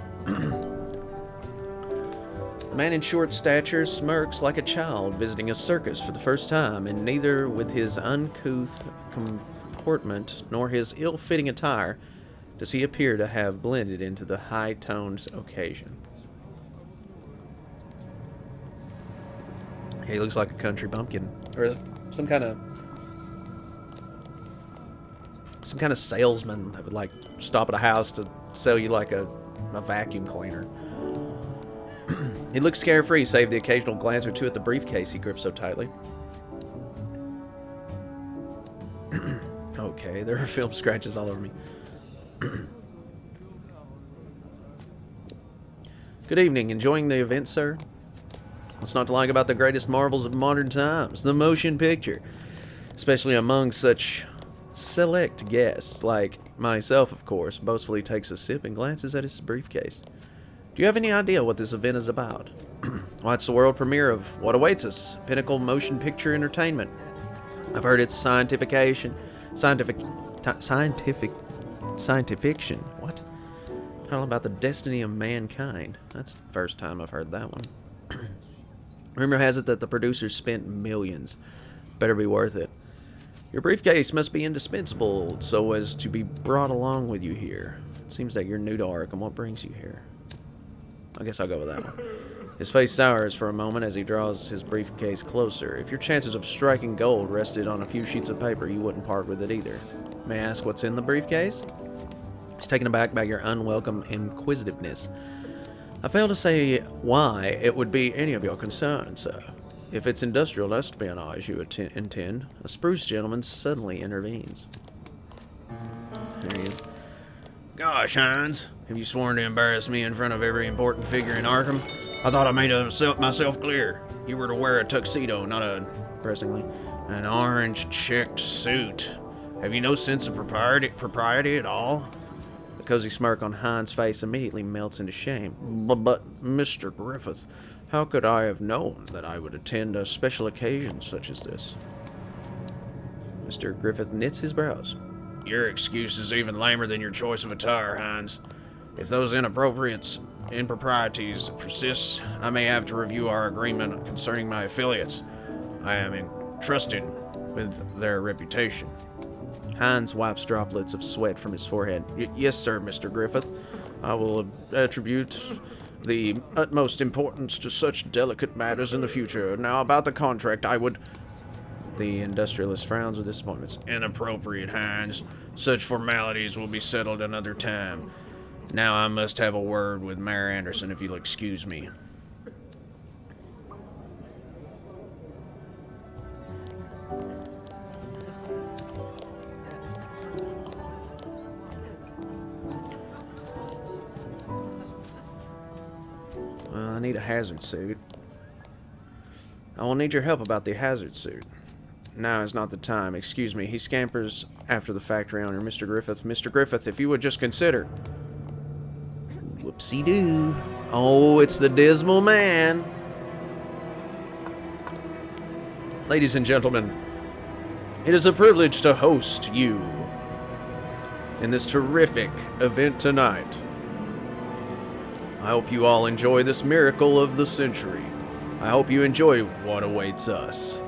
The man in short stature smirks like a child visiting a circus for the first time, and neither with his uncouth comportment nor his ill-fitting attire does he appear to have blended into the high-toned occasion. He looks like a country bumpkin, or some kind of salesman that would like stop at a house to sell you like a vacuum cleaner. He looks carefree, save the occasional glance or two at the briefcase he grips so tightly. Okay, there are film scratches all over me. Good evening. Enjoying the event, sir? What's not to like about the greatest marvels of modern times, the motion picture, especially among such select guests like myself, of course. Boastfully takes a sip and glances at his briefcase. Do you have any idea what this event is about? Well, it's the world premiere of what awaits us, pinnacle motion picture entertainment. I've heard it's scientifiction. What? Talking about the destiny of mankind. That's the first time I've heard that one. Rumor has it that the producers spent millions. Better be worth it. Your briefcase must be indispensable so as to be brought along with you here. It seems that you're new to Arkham. What brings you here? I guess I'll go with that one. His face sours for a moment as he draws his briefcase closer. If your chances of striking gold rested on a few sheets of paper, you wouldn't part with it either. May I ask what's in the briefcase? He's taken aback by your unwelcome inquisitiveness. I fail to say why it would be any of your concern, sir. If it's industrial espionage you intend, a spruce gentleman suddenly intervenes. There he is. Gosh, Hines, have you sworn to embarrass me in front of every important figure in Arkham? I thought I made myself clear. You were to wear a tuxedo, not pressingly, an orange checked suit. Have you no sense of propriety at all? The cozy smirk on Hines' face immediately melts into shame. But, Mr. Griffith, how could I have known that I would attend a special occasion such as this? Mr. Griffith knits his brows. Your excuse is even lamer than your choice of attire, Hines. If those improprieties persist, I may have to review our agreement concerning my affiliates. I am entrusted with their reputation. Hines wipes droplets of sweat from his forehead. Yes, sir, Mr. Griffith. I will attribute the utmost importance to such delicate matters in the future. Now, about the contract, I would... The industrialist frowns with disappointment. Inappropriate, Hines. Such formalities will be settled another time. Now I must have a word with Mayor Anderson, if you'll excuse me. I need a hazard suit. I will need your help about the hazard suit. Now is not the time. Excuse me. He scampers after the factory owner, Mr. Griffith. Mr. Griffith, if you would just consider. Whoopsie-doo. Oh, it's the Dismal Man. Ladies and gentlemen, it is a privilege to host you in this terrific event tonight. I hope you all enjoy this miracle of the century. I hope you enjoy what awaits us.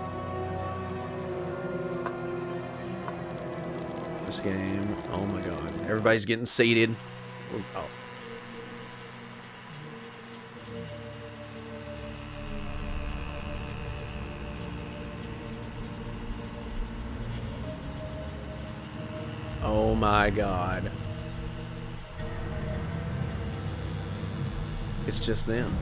This game, oh my god. Everybody's getting seated. Oh. Oh my god. It's just them.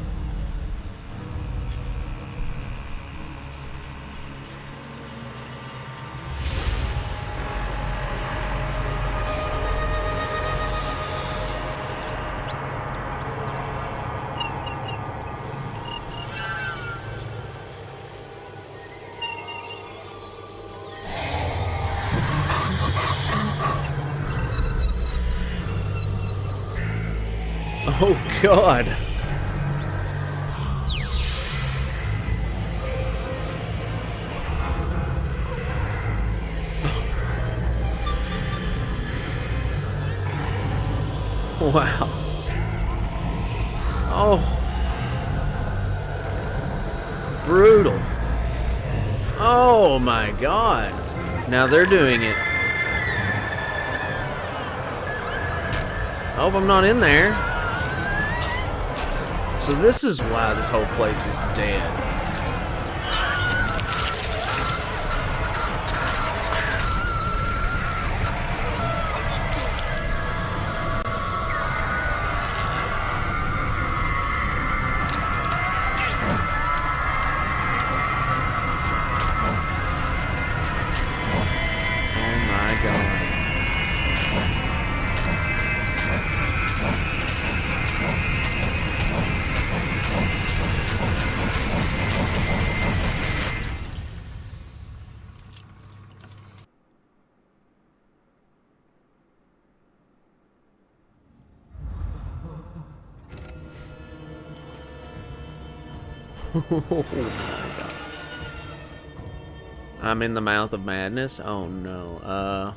Oh god. Wow. Oh. Brutal. Oh my god. Now they're doing it. I hope I'm not in there. So this is why this whole place is dead. Oh my god. I'm in the mouth of madness? Oh no.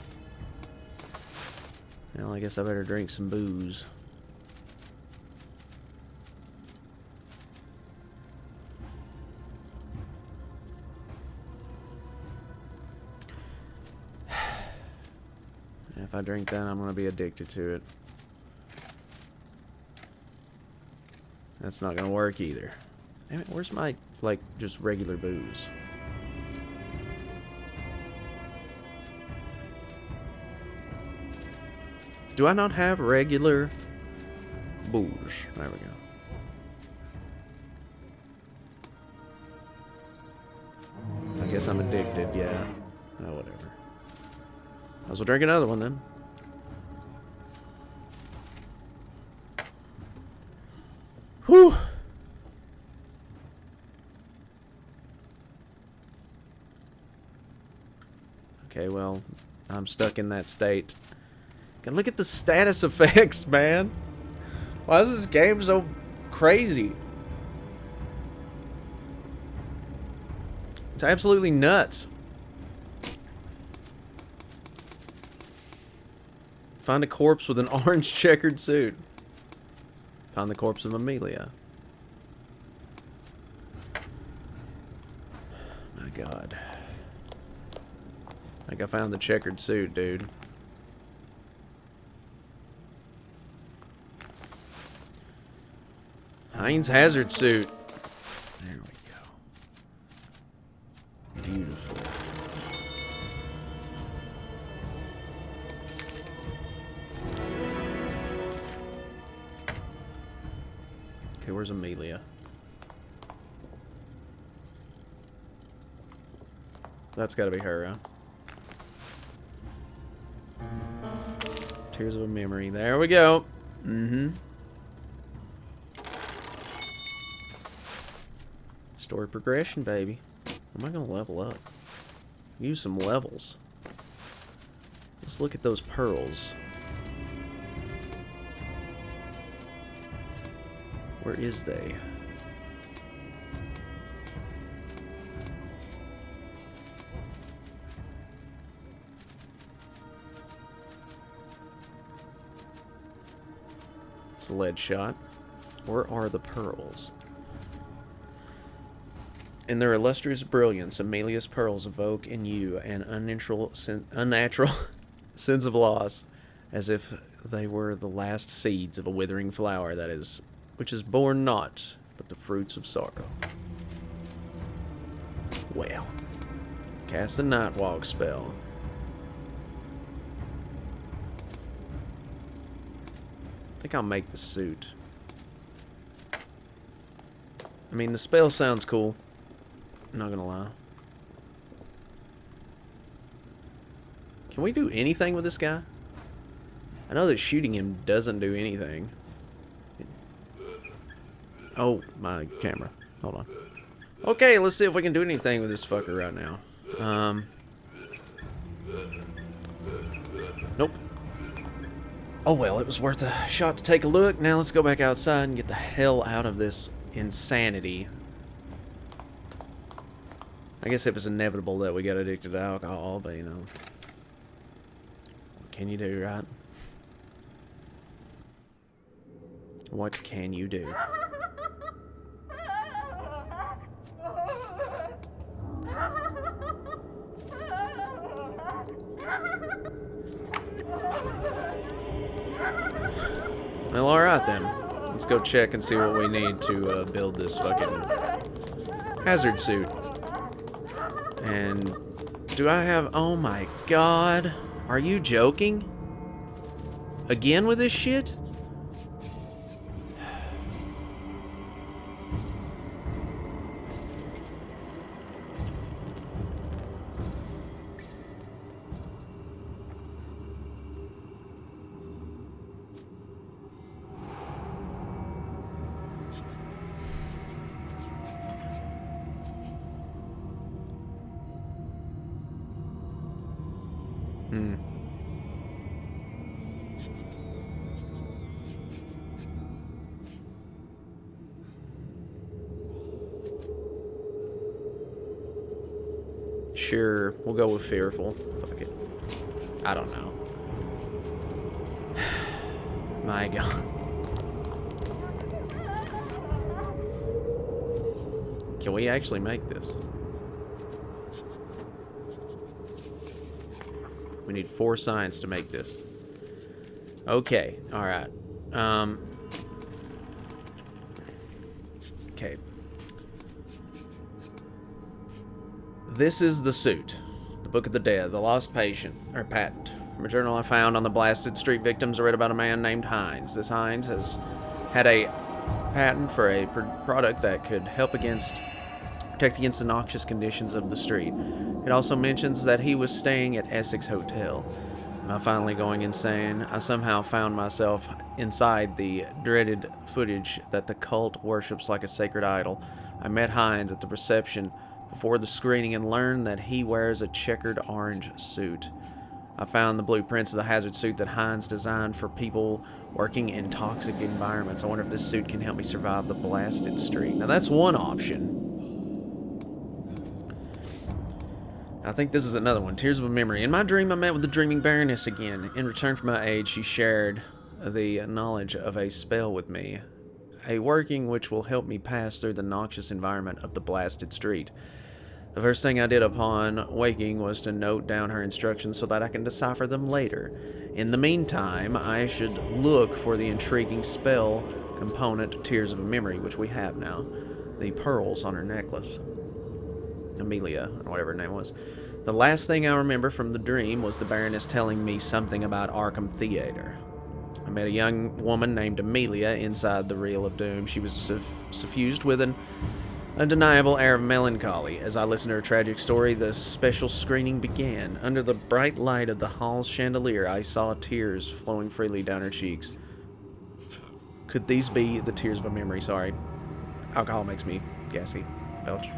Well, I guess I better drink some booze. If I drink that, I'm gonna be addicted to it. That's not gonna work either. Damn it, where's my, like, just regular booze? Do I not have regular booze? There we go. guess I'm addicted, yeah. Oh, whatever. Might as well drink another one then. Whew. Okay, well, I'm stuck in that state. God, look at the status effects, man. Why is this game so crazy? It's absolutely nuts. Find a corpse with an orange checkered suit. Found the corpse of Amelia. My God. Like I found the checkered suit, dude. Heinz hazard suit. There we go. Beautiful. Okay, where's Amelia? That's gotta be her, huh? Tears of a memory. There we go. Mm-hmm. Story progression, baby. Am I gonna level up? Use some levels. Let's look at those pearls. Where is they? It's a lead shot. Where are the pearls? In their illustrious brilliance, Amelia's pearls evoke in you an unnatural sense of loss, as if they were the last seeds of a withering flower which is born not but the fruits of sorrow. Well, cast the Nightwalk spell. I think I'll make the suit. I mean, the spell sounds cool. I'm not gonna lie. Can we do anything with this guy? I know that shooting him doesn't do anything. Oh, my camera. Hold on. Okay, let's see if we can do anything with this fucker right now. Nope. Oh well, it was worth a shot to take a look. Now let's go back outside and get the hell out of this insanity. I guess it was inevitable that we got addicted to alcohol, but you know, what can you do, right? What can you do? Well, alright then. Let's go check and see what we need to build this fucking hazard suit. And do I have... Oh my God. Are you joking? Again with this shit? Sure, we'll go with fearful. Fuck it. I don't know. My God. Can we actually make this? We need 4 signs to make this. Okay, alright. Okay. This is the suit. The Book of the Dead, the lost patient, or patent. From a journal I found on the blasted street victims, I read about a man named Heinz. This Heinz has had a patent for a product that could help against protect against the noxious conditions of the street. It also mentions that he was staying at Essex Hotel. Am I finally going insane? I somehow found myself inside the dreaded footage that the cult worships like a sacred idol. I met Hines at the reception before the screening and learned that he wears a checkered orange suit. I found the blueprints of the hazard suit that Hines designed for people working in toxic environments. I wonder if this suit can help me survive the blasted street. Now that's one option. I think this is another one. Tears of a Memory. In my dream, I met with the Dreaming Baroness again. In return for my aid, she shared the knowledge of a spell with me. A working which will help me pass through the noxious environment of the blasted street. The first thing I did upon waking was to note down her instructions so that I can decipher them later. In the meantime, I should look for the intriguing spell component, Tears of a Memory, which we have now. The pearls on her necklace. Amelia, or whatever her name was. The last thing I remember from the dream was the Baroness telling me something about Arkham Theater. I met a young woman named Amelia inside the Reel of Doom. She was suffused with an undeniable air of melancholy. As I listened to her tragic story, the special screening began. Under the bright light of the hall's chandelier, I saw tears flowing freely down her cheeks. Could these be the tears of a memory? Sorry. Alcohol makes me gassy. Belch.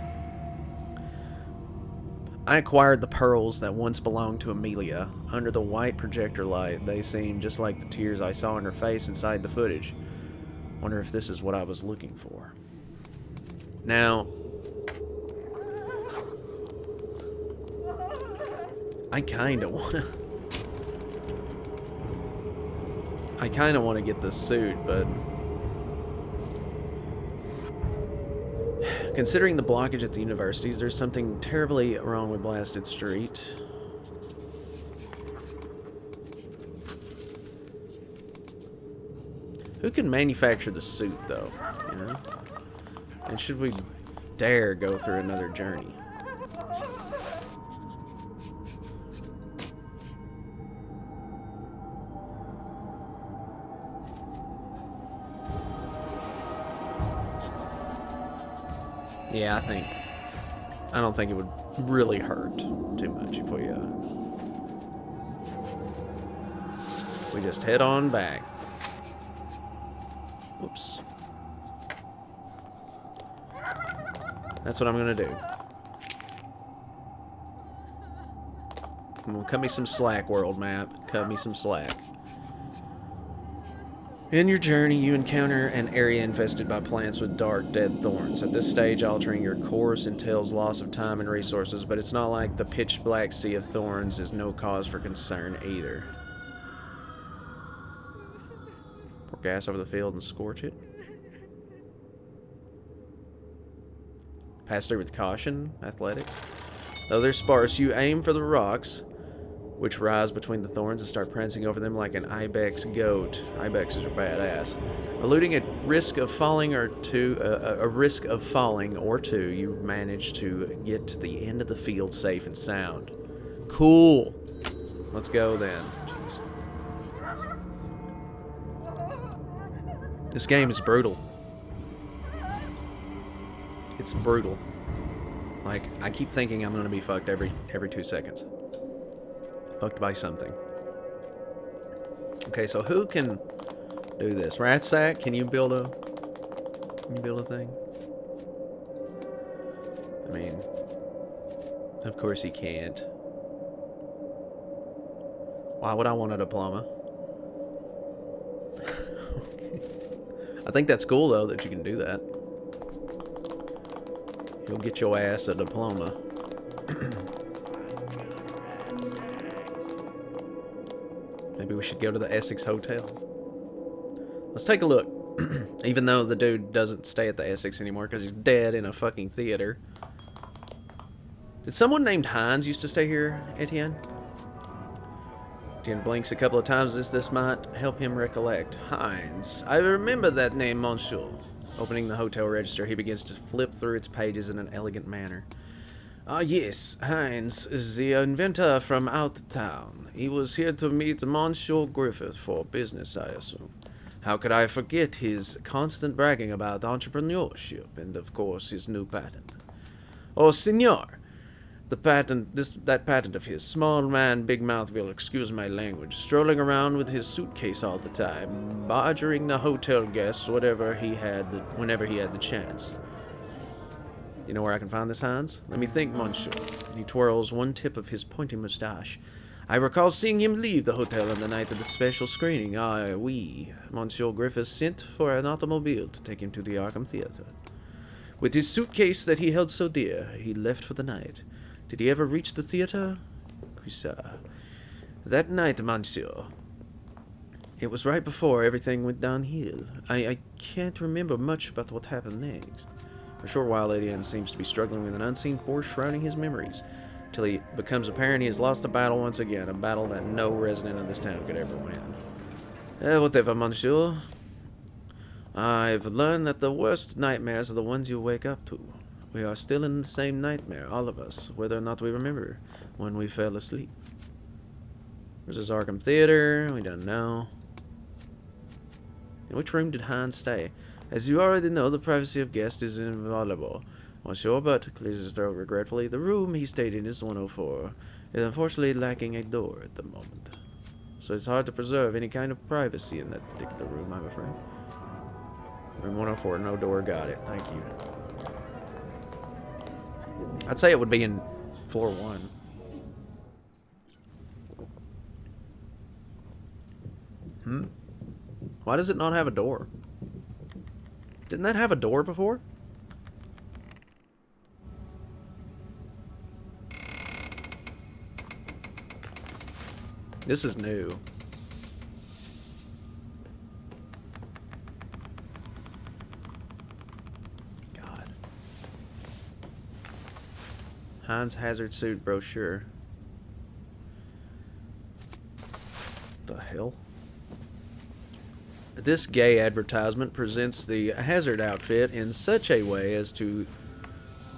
I acquired the pearls that once belonged to Amelia. Under the white projector light, they seemed just like the tears I saw in her face inside the footage. Wonder if this is what I was looking for. Now, I kind of want to get this suit, but considering the blockage at the universities, there's something terribly wrong with Blasted Street. Who can manufacture the suit, though? You know? And should we dare go through another journey? Yeah, I don't think it would really hurt too much if we just head on back. Oops. That's what I'm gonna do. I'm gonna cut me some slack, world map. Cut me some slack. In your journey, you encounter an area infested by plants with dark, dead thorns. At this stage, altering your course entails loss of time and resources, but it's not like the pitch-black sea of thorns is no cause for concern either. Pour gas over the field and scorch it. Pass through with caution. Athletics. Though they're sparse, you aim for the rocks, which rise between the thorns, and start prancing over them like an ibex goat. Ibexes are badass. Eluding a risk of falling or two, you manage to get to the end of the field safe and sound. Cool. Let's go then. Jeez. This game is brutal. It's brutal. Like, I keep thinking I'm gonna be fucked every 2 seconds. Fucked by something. Okay, so who can do this? Ratsack, can you build a thing? I mean, of course he can't. Why would I want a diploma? I think that's cool though that you can do that. You'll get your ass a diploma. Maybe we should go to the Essex Hotel. Let's take a look. Even though the dude doesn't stay at the Essex anymore because he's dead in a fucking theater. Did someone named Hines used to stay here, Etienne? Etienne blinks a couple of times as this might help him recollect. Hines. I remember that name, monsieur. Opening the hotel register, he begins to flip through its pages in an elegant manner. Ah, yes, Hines is the inventor from out of town. He was here to meet Monsieur Griffith for business, I assume. How could I forget his constant bragging about entrepreneurship and, of course, his new patent? Oh, senor! That patent of his, small man, big mouth, will excuse my language, strolling around with his suitcase all the time, badgering the hotel guests whenever he had the chance. Do you know where I can find this, Hans? Let me think, monsieur. And he twirls one tip of his pointy mustache. I recall seeing him leave the hotel on the night of the special screening. Ah, oui. Monsieur Griffiths sent for an automobile to take him to the Arkham Theatre. With his suitcase that he held so dear, he left for the night. Did he ever reach the theatre? Oui, sir. That night, monsieur. It was right before everything went downhill. I can't remember much about what happened next. For a short while, Etienne seems to be struggling with an unseen force shrouding his memories, till it becomes apparent he has lost the battle once again, a battle that no resident of this town could ever win. Whatever, monsieur. I've learned that the worst nightmares are the ones you wake up to. We are still in the same nightmare, all of us, whether or not we remember when we fell asleep. This is Arkham Theater. We don't know. In which room did Hans stay? As you already know, the privacy of guests is inviolable. Monsieur, but, clears his throat regretfully, the room he stayed in is 104. It is unfortunately lacking a door at the moment. So it's hard to preserve any kind of privacy in that particular room, I'm afraid. Room 104, no door, got it. Thank you. I'd say it would be in floor 1. Why does it not have a door? Didn't that have a door before? This is new. God. Hans hazard suit brochure. The hell? This gay advertisement presents the hazard outfit in such a way as to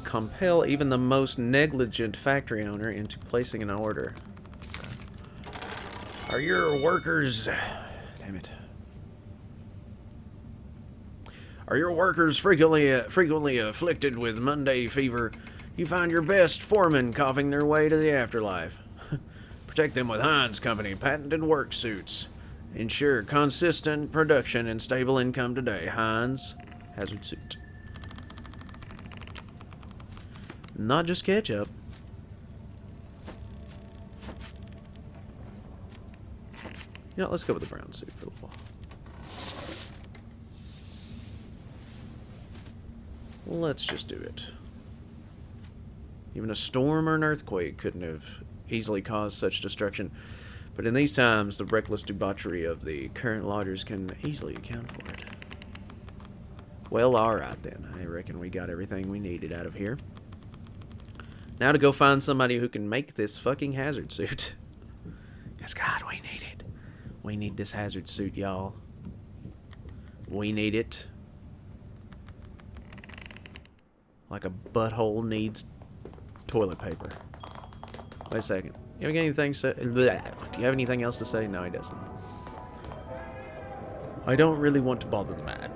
compel even the most negligent factory owner into placing an order. Are your workers... Damn it. Are your workers frequently afflicted with Monday fever? You find your best foreman coughing their way to the afterlife. Protect them with Heinz Company patented work suits. Ensure consistent production and stable income today. Heinz hazard suit. Not just ketchup. You know, let's go with the brown suit for a little while. Let's just do it. Even a storm or an earthquake couldn't have easily caused such destruction. But in these times, the reckless debauchery of the current lodgers can easily account for it. Well, alright then. I reckon we got everything we needed out of here. Now to go find somebody who can make this fucking hazard suit. Because, God, we need it. We need this hazard suit, y'all. We need it. Like a butthole needs toilet paper. Wait a second. You have anything to say? Do you have anything else to say? No, he doesn't. I don't really want to bother the man.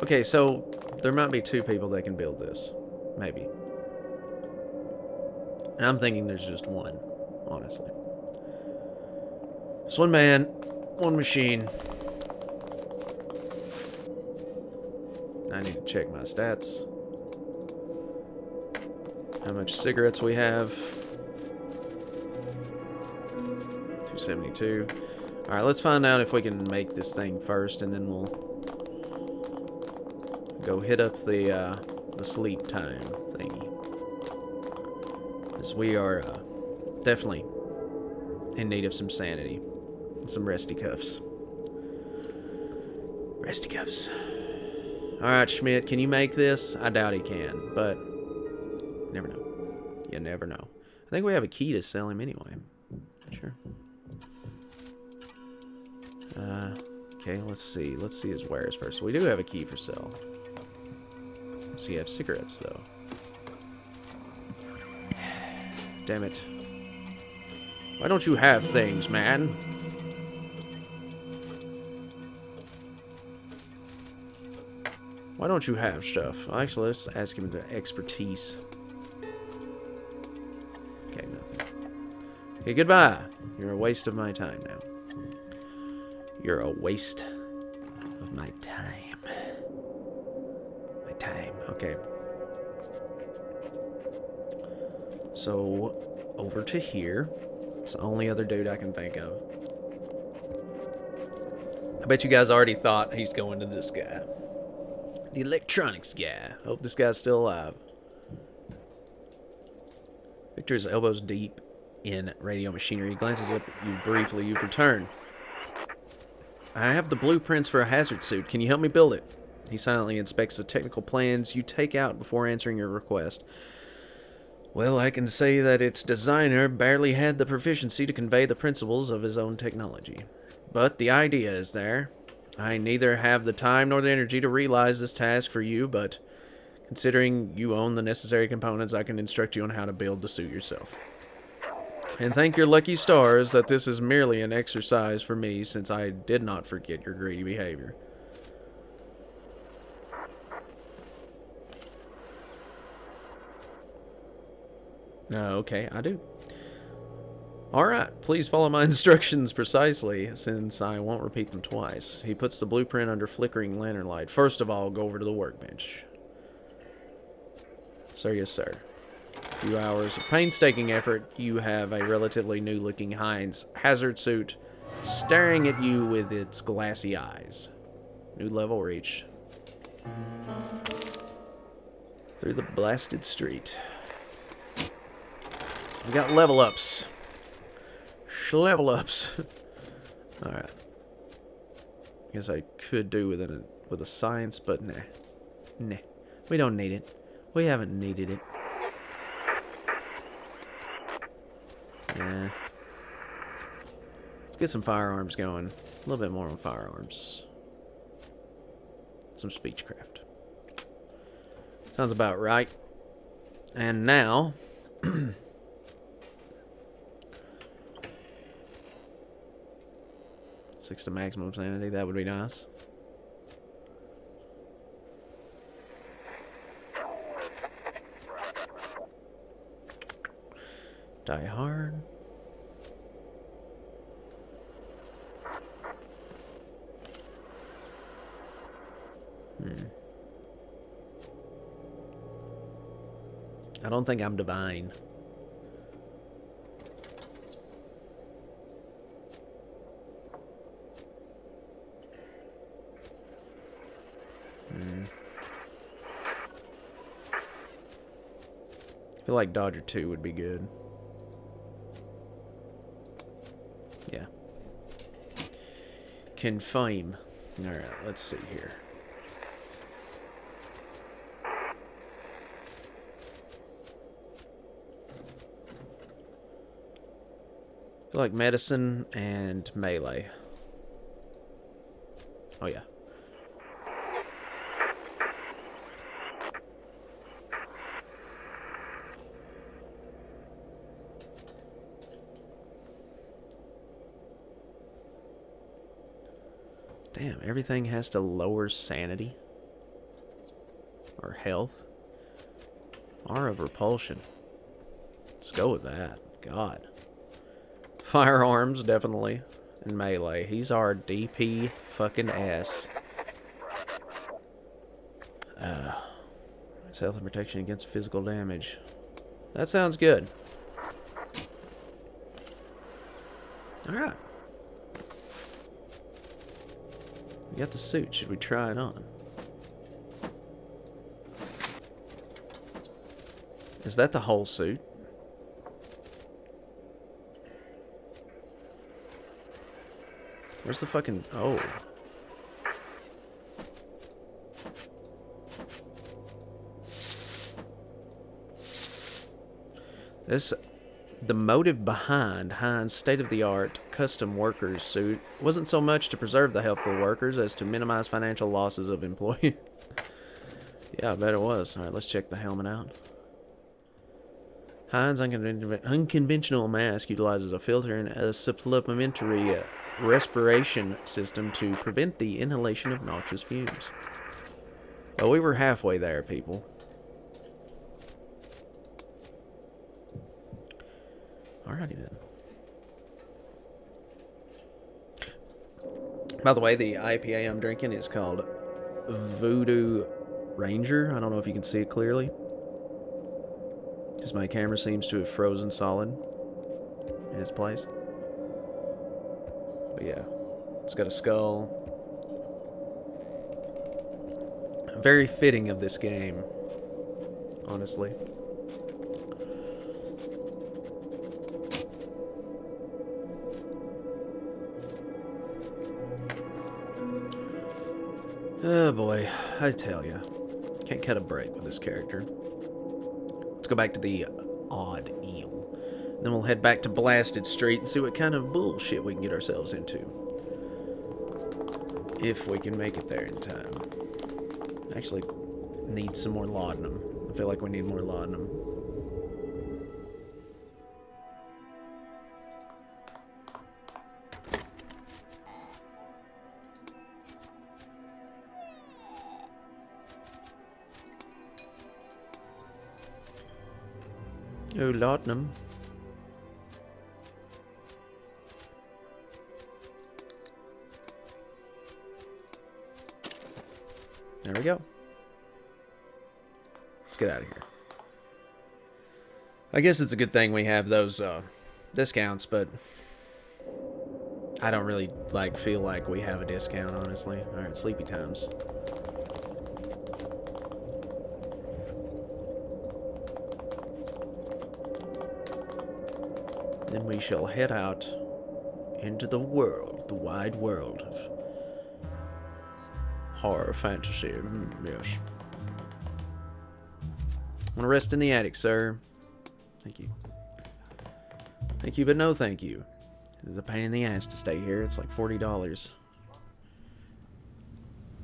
Okay, so there might be 2 people that can build this. Maybe. And I'm thinking there's just one, honestly. It's one man, one machine. I need to check my stats. How much cigarettes we have. 272. Alright, let's find out if we can make this thing first, and then we'll go hit up the sleep time thingy. Because we are definitely in need of some sanity. And some resty cuffs. Resty cuffs. Alright, Schmidt, can you make this? I doubt he can, but you never know. You never know. I think we have a key to sell him anyway. Sure. Okay, let's see. Let's see his wares first. We do have a key for sale. So you have cigarettes, though. Damn it. Why don't you have things, man? Why don't you have stuff? Actually, let's ask him to expertise. Okay, nothing. Okay, goodbye. You're a waste of my time now. You're a waste of my time. My time. Okay. So, over to here. It's the only other dude I can think of. I bet you guys already thought he's going to this guy. The electronics guy. Hope this guy's still alive. Victor is elbows deep in radio machinery. He glances up at you briefly. You've returned. I have the blueprints for a hazard suit. Can you help me build it? He silently inspects the technical plans you take out before answering your request. Well, I can say that its designer barely had the proficiency to convey the principles of his own technology. But the idea is there. I neither have the time nor the energy to realize this task for you, but considering you own the necessary components, I can instruct you on how to build the suit yourself. And thank your lucky stars that this is merely an exercise for me, since I did not forget your greedy behavior. Okay, I do. Alright, please follow my instructions precisely, since I won't repeat them twice. He puts the blueprint under flickering lantern light. First of all, go over to the workbench. Sir, yes, sir. A few hours of painstaking effort, you have a relatively new-looking Heinz hazard suit staring at you with its glassy eyes. New level reached. Through the blasted street. We got level ups. Level ups. Alright. Guess I could do with a science, but nah. Nah. We don't need it. We haven't needed it. Nah. Let's get some firearms going. A little bit more on firearms. Some speechcraft. Sounds about right. And now... 6 to maximum sanity, that would be nice. Die hard. I don't think I'm divine. I feel like Dodger 2 would be good. Yeah. Confirm. Alright, let's see here. I feel like medicine and melee. Oh yeah. Damn, everything has to lower sanity. Or health. Or of repulsion. Let's go with that. God. Firearms, definitely. And melee. He's our DP fucking ass. It's health and protection against physical damage. That sounds good. Alright. We got the suit. Should we try it on? Is that the whole suit? Where's the fucking... Oh. The motive behind Heinz' state-of-the-art custom workers suit wasn't so much to preserve the health of the workers as to minimize financial losses of employees. Yeah, I bet it was. Alright, let's check the helmet out. Heinz unconventional mask utilizes a filter and a supplementary respiration system to prevent the inhalation of noxious fumes. Well, we were halfway there, people. Alrighty then. By the way, the IPA I'm drinking is called Voodoo Ranger. I don't know if you can see it clearly, because my camera seems to have frozen solid in its place. But yeah, it's got a skull. Very fitting of this game, honestly. Oh boy, I tell ya, can't cut a break with this character. Let's go back to the Odd Eel. Then we'll head back to Blasted Street and see what kind of bullshit we can get ourselves into. If we can make it there in time. Actually, need some more laudanum. I feel like we need more laudanum. Oh, laudanum. There we go. Let's get out of here. I guess it's a good thing we have those discounts, but I don't really feel like we have a discount, honestly. Alright, sleepy times. Then we shall head out into the world, the wide world of horror fantasy. Yes. I'm gonna rest in the attic, sir. Thank you. Thank you, but no thank you. It's a pain in the ass to stay here. It's like $40.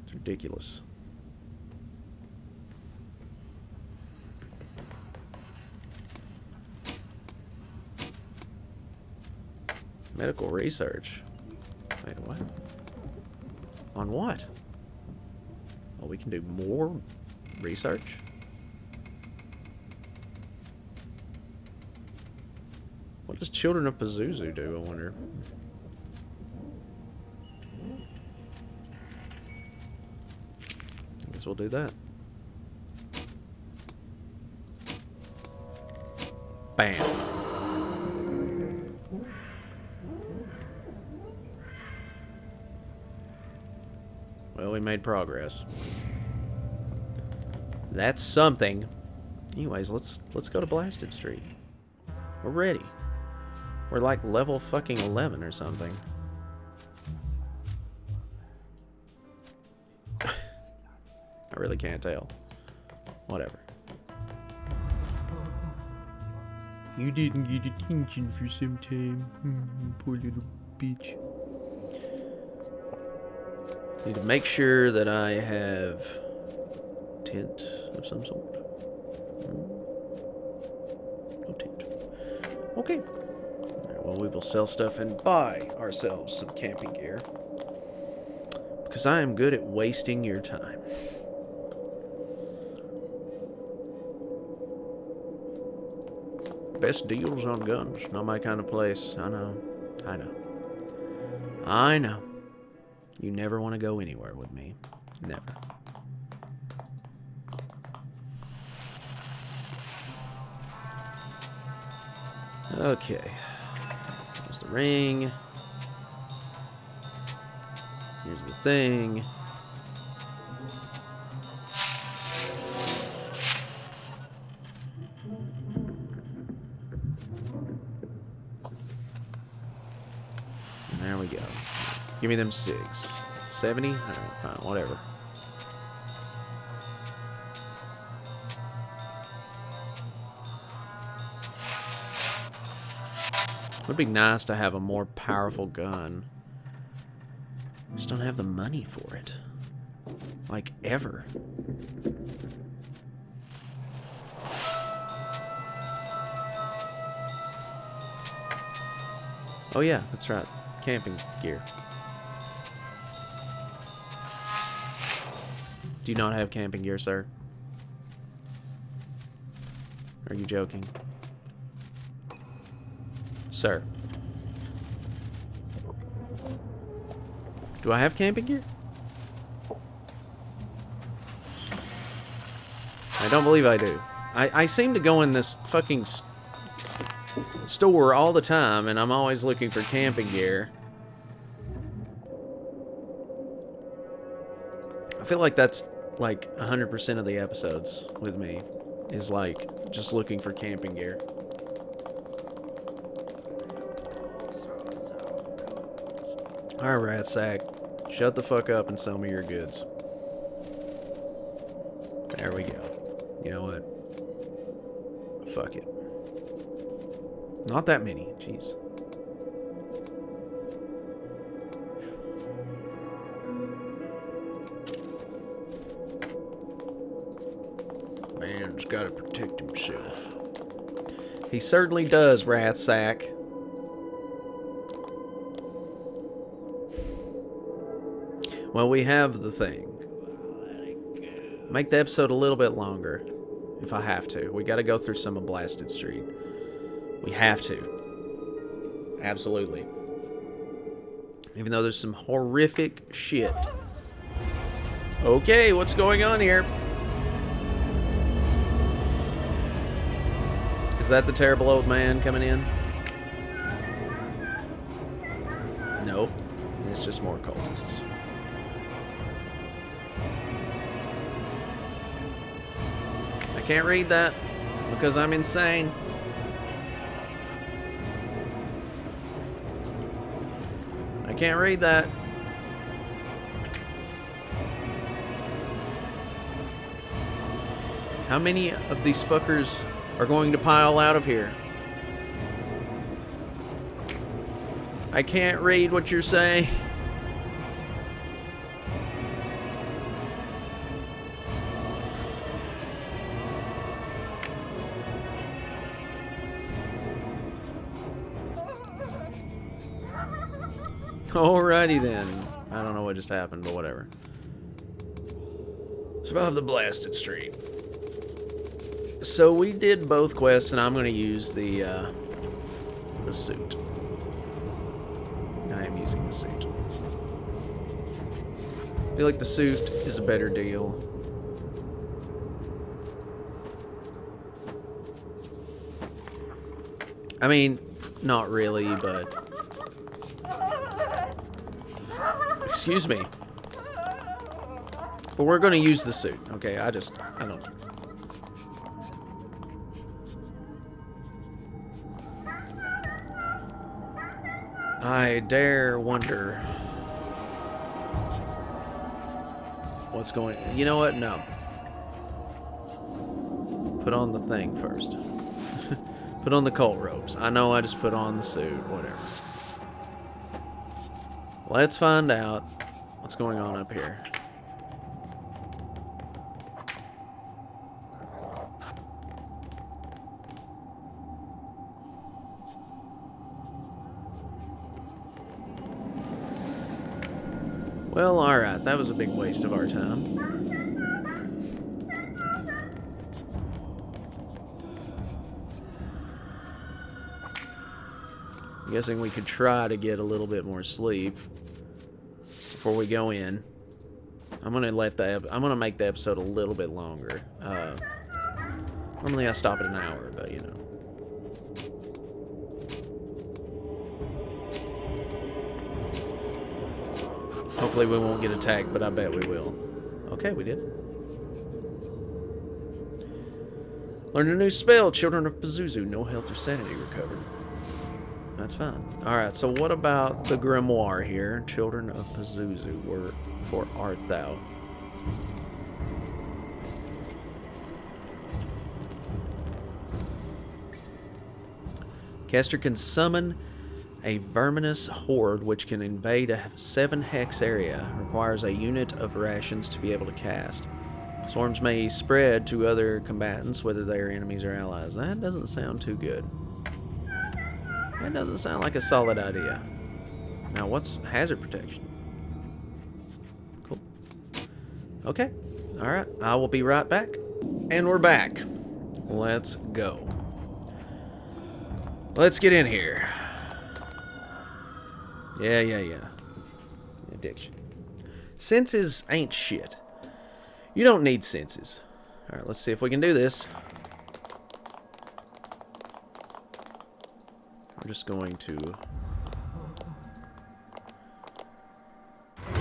It's ridiculous. Medical research. Wait, what? On what? Oh, we can do more research? What does Children of Pazuzu do, I wonder? I guess we'll do that. Bam. Well, we made progress. That's something. Anyways, let's go to Blasted Street. We're ready. We're like level fucking 11 or something. I really can't tell. Whatever. You didn't get attention for some time. Poor little bitch. Need to make sure that I have tent of some sort. No tent. Okay. Alright, well, we will sell stuff and buy ourselves some camping gear. Because I am good at wasting your time. Best deals on guns. Not my kind of place. I know. I know. I know. You never want to go anywhere with me. Never. Okay. There's the ring. Here's the thing. And there we go. Give me them 6. 70? Alright, fine, whatever. It would be nice to have a more powerful gun. I just don't have the money for it. Like, ever. Oh yeah, that's right. Camping gear. Do you not have camping gear, sir? Are you joking? Sir. Do I have camping gear? I don't believe I do. I seem to go in this fucking store all the time, and I'm always looking for camping gear. I feel like that's like 100% of the episodes with me is like just looking for camping gear. Alright, rat sack. Shut the fuck up and sell me your goods. There we go. You know what? Fuck it. Not that many. Jeez. Man's gotta protect himself. He certainly does, rat sack. Well, we have the thing. Make the episode a little bit longer, if I have to. We gotta go through some of Blasted Street. We have to. Absolutely. Even though there's some horrific shit. Okay, what's going on here? Is that the terrible old man coming in? Nope. It's just more cultists. I can't read that because I'm insane. I can't read that. How many of these fuckers are going to pile out of here? I can't read what you're saying. Alrighty then. I don't know what just happened, but whatever. Survive the Blasted Street. So we did both quests, and I'm going to use the suit. I am using the suit. I feel like the suit is a better deal. I mean, not really, but... Excuse me. But we're going to use the suit, okay? I don't... I dare wonder what's going... You know what? No. Put on the thing first. Put on the cult robes. I know I just put on the suit. Whatever. Let's find out what's going on up here. Well, alright, that was a big waste of our time. I'm guessing we could try to get a little bit more sleep before we go in. I'm gonna make the episode a little bit longer. Normally I stop at an hour, but you know. Hopefully we won't get attacked, but I bet we will. Okay, we did. Learned a new spell, Children of Pazuzu. No health or sanity recovered. That's fine. Alright, so what about the grimoire here? Children of Pazuzu, wherefore art thou? Caster can summon a verminous horde which can invade a 7 hex area. Requires a unit of rations to be able to cast. Swarms may spread to other combatants, whether they are enemies or allies. That doesn't sound too good. That doesn't sound like a solid idea. Now, what's hazard protection? Cool. Okay. Alright, I will be right back. And we're back. Let's go. Let's get in here. Yeah. Addiction. Senses ain't shit. You don't need senses. Alright, let's see if we can do this. I'm just going to...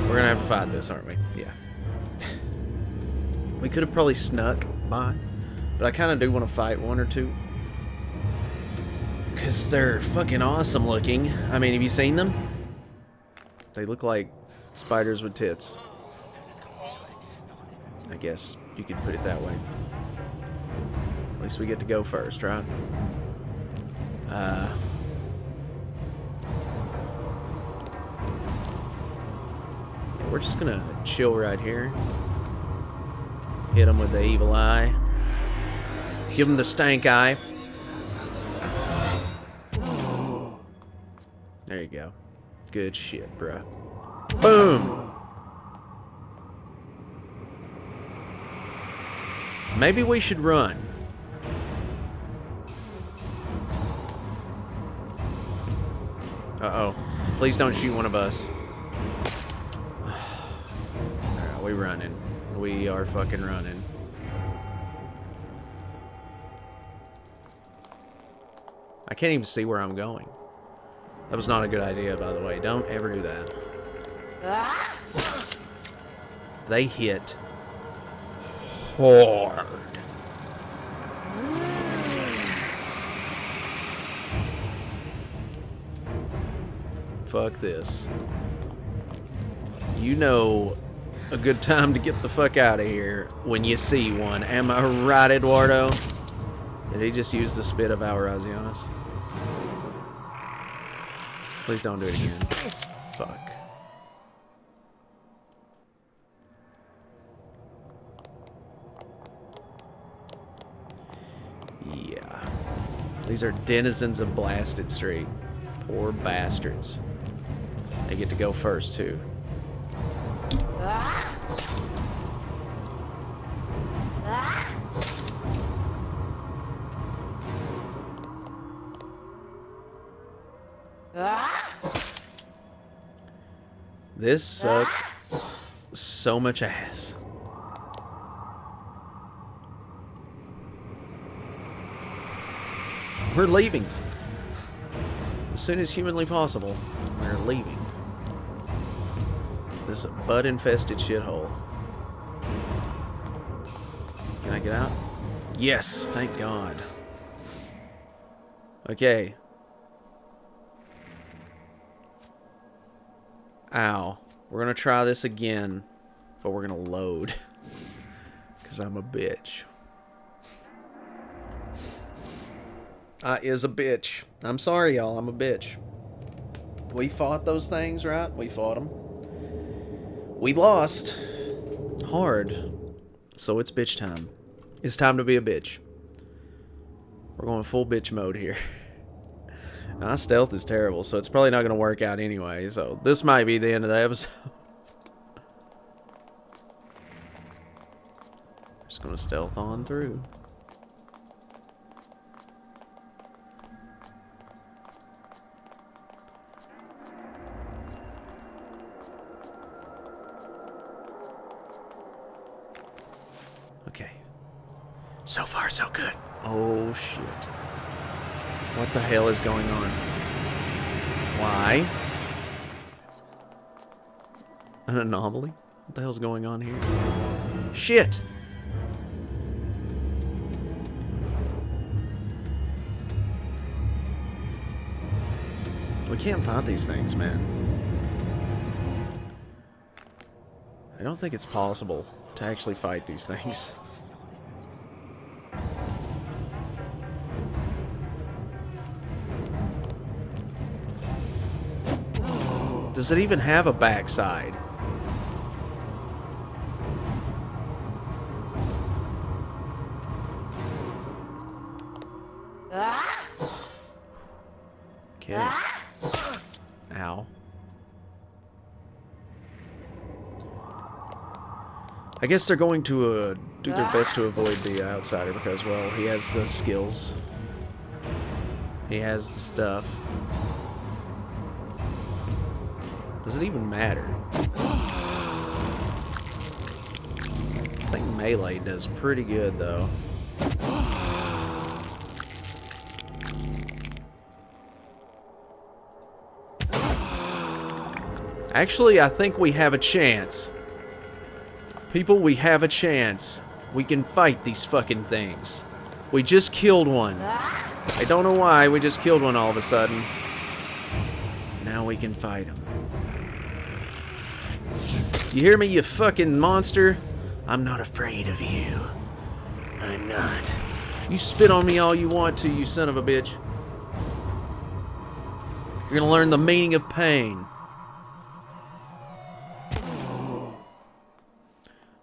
We're gonna have to fight this, aren't we? Yeah. We could have probably snuck by, but I kind of do want to fight one or two. Because they're fucking awesome looking. I mean, have you seen them? They look like spiders with tits. I guess you could put it that way. At least we get to go first, right? We're just gonna chill right here. Hit him with the evil eye. Give him the stank eye. There you go. Good shit, bruh. Boom! Maybe we should run. Uh-oh. Please don't shoot one of us. Alright, we running. We are fucking running. I can't even see where I'm going. That was not a good idea, by the way. Don't ever do that. They hit hard. Fuck this. You know a good time to get the fuck out of here when you see one. Am I right, Eduardo? Did he just use the spit of Aurazianos? Please don't do it again. Fuck. Yeah. These are denizens of Blasted Street. Poor bastards. They get to go first, too. This sucks so much ass. We're leaving. As soon as humanly possible, we're leaving. This bud-infested shithole. Can I get out? Yes, thank God. Okay. Ow. We're gonna try this again, but we're gonna load. Because I'm a bitch. I is a bitch. I'm sorry, y'all. I'm a bitch. We fought those things, right? We fought them. We lost. Hard. So it's bitch time. It's time to be a bitch. We're going full bitch mode here. My stealth is terrible, so it's probably not going to work out anyway. So this might be the end of the episode. Just going to stealth on through. Okay. So far, so good. Oh, shit. What the hell is going on? Why? An anomaly? What the hell's going on here? Shit! We can't fight these things, man. I don't think it's possible to actually fight these things. Does it even have a backside? Okay. Ow. I guess they're going to do their best to avoid the outsider because, well, he has the skills. He has the stuff. Does it even matter? I think melee does pretty good, though. Actually, I think we have a chance. People, we have a chance. We can fight these fucking things. We just killed one. I don't know why, we just killed one all of a sudden. Now we can fight him. You hear me, you fucking monster? I'm not afraid of you. I'm not. You spit on me all you want to, you son of a bitch. You're gonna learn the meaning of pain.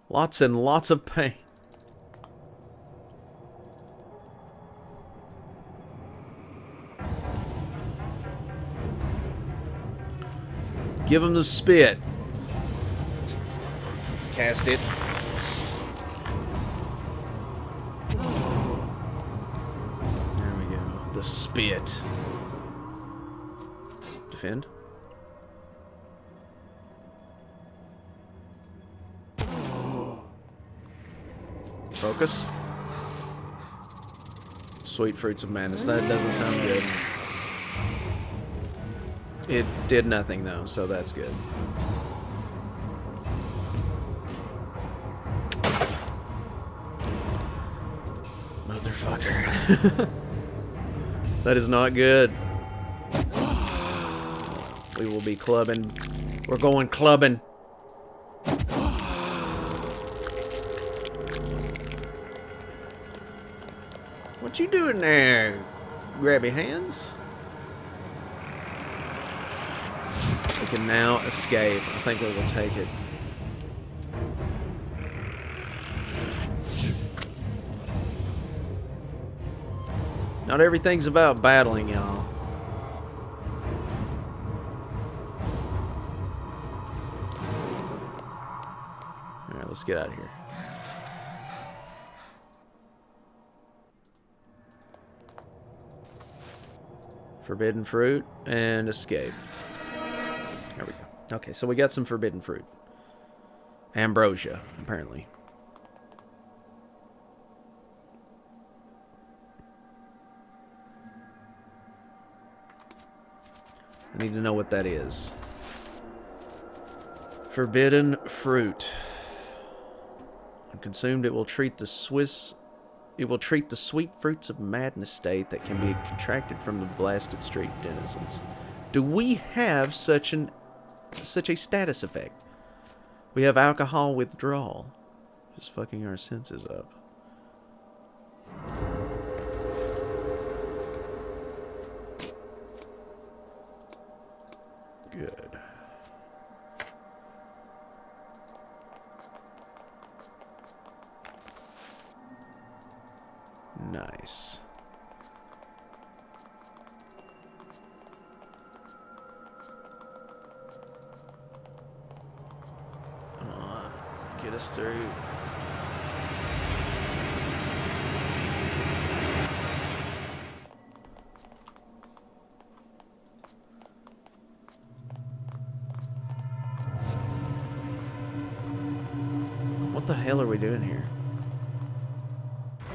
Lots and lots of pain. Give him the spit. Cast it. There we go. The spit. Defend. Focus. Sweet fruits of madness. That doesn't sound good. It did nothing though, so that's good. Motherfucker. That is not good. We will be clubbing. We're going clubbing. What you doing there, grabby hands? We can now escape. I think we will take it. Not everything's about battling, y'all. Alright, let's get out of here. Forbidden fruit and escape. There we go. Okay, so we got some forbidden fruit. Ambrosia, apparently. I need to know what that is. Forbidden fruit. When consumed, it will treat the sweet fruits of madness state that can be contracted from the blasted street denizens. Do we have such a status effect? We have alcohol withdrawal. Just fucking our senses up. Good. Nice. Come on. Get us through. What the hell are we doing here?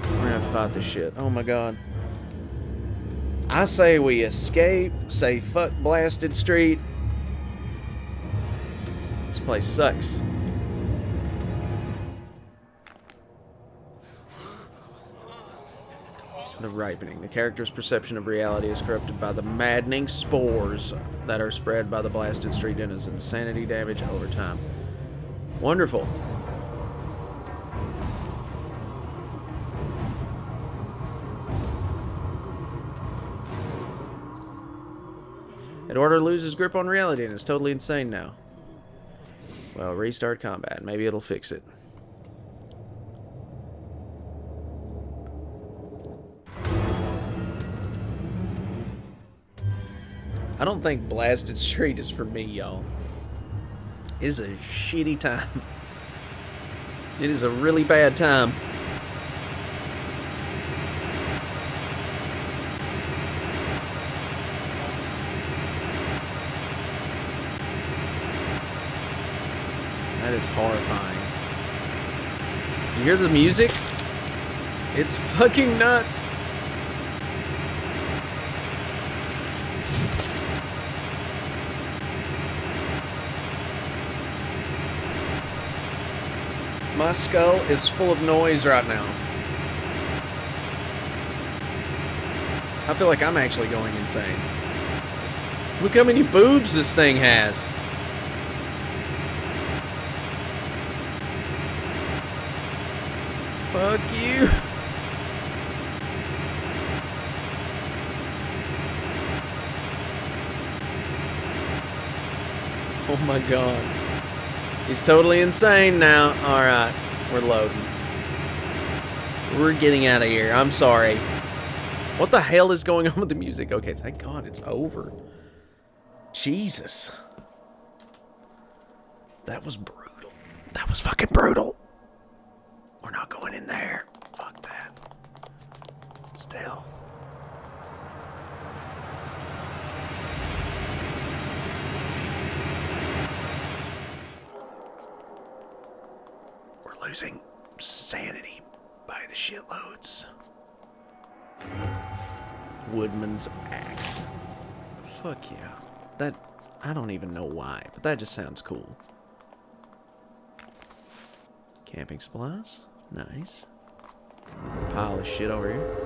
We're gonna have to fight this shit. Oh my god. I say we escape, say fuck blasted street. This place sucks. The ripening. The character's perception of reality is corrupted by the maddening spores that are spread by the blasted street denizens. Sanity damage over time. Wonderful. Eduardo loses grip on reality and is totally insane now. Well, restart combat. Maybe it'll fix it. I don't think Blasted Street is for me, y'all. It is a shitty time. It is a really bad time. That is horrifying. You hear the music? It's fucking nuts. My skull is full of noise right now. I feel like I'm actually going insane. Look how many boobs this thing has. Fuck you. Oh my god. He's totally insane now. Alright, we're loading. We're getting out of here. I'm sorry. What the hell is going on with the music? Okay, thank God it's over. Jesus. That was brutal. That was fucking brutal. We're not going in there. Fuck that. Stealth. We're losing sanity by the shitloads. Woodman's axe. Fuck yeah. That, I don't even know why, but that just sounds cool. Camping supplies. Nice. Pile of shit over here.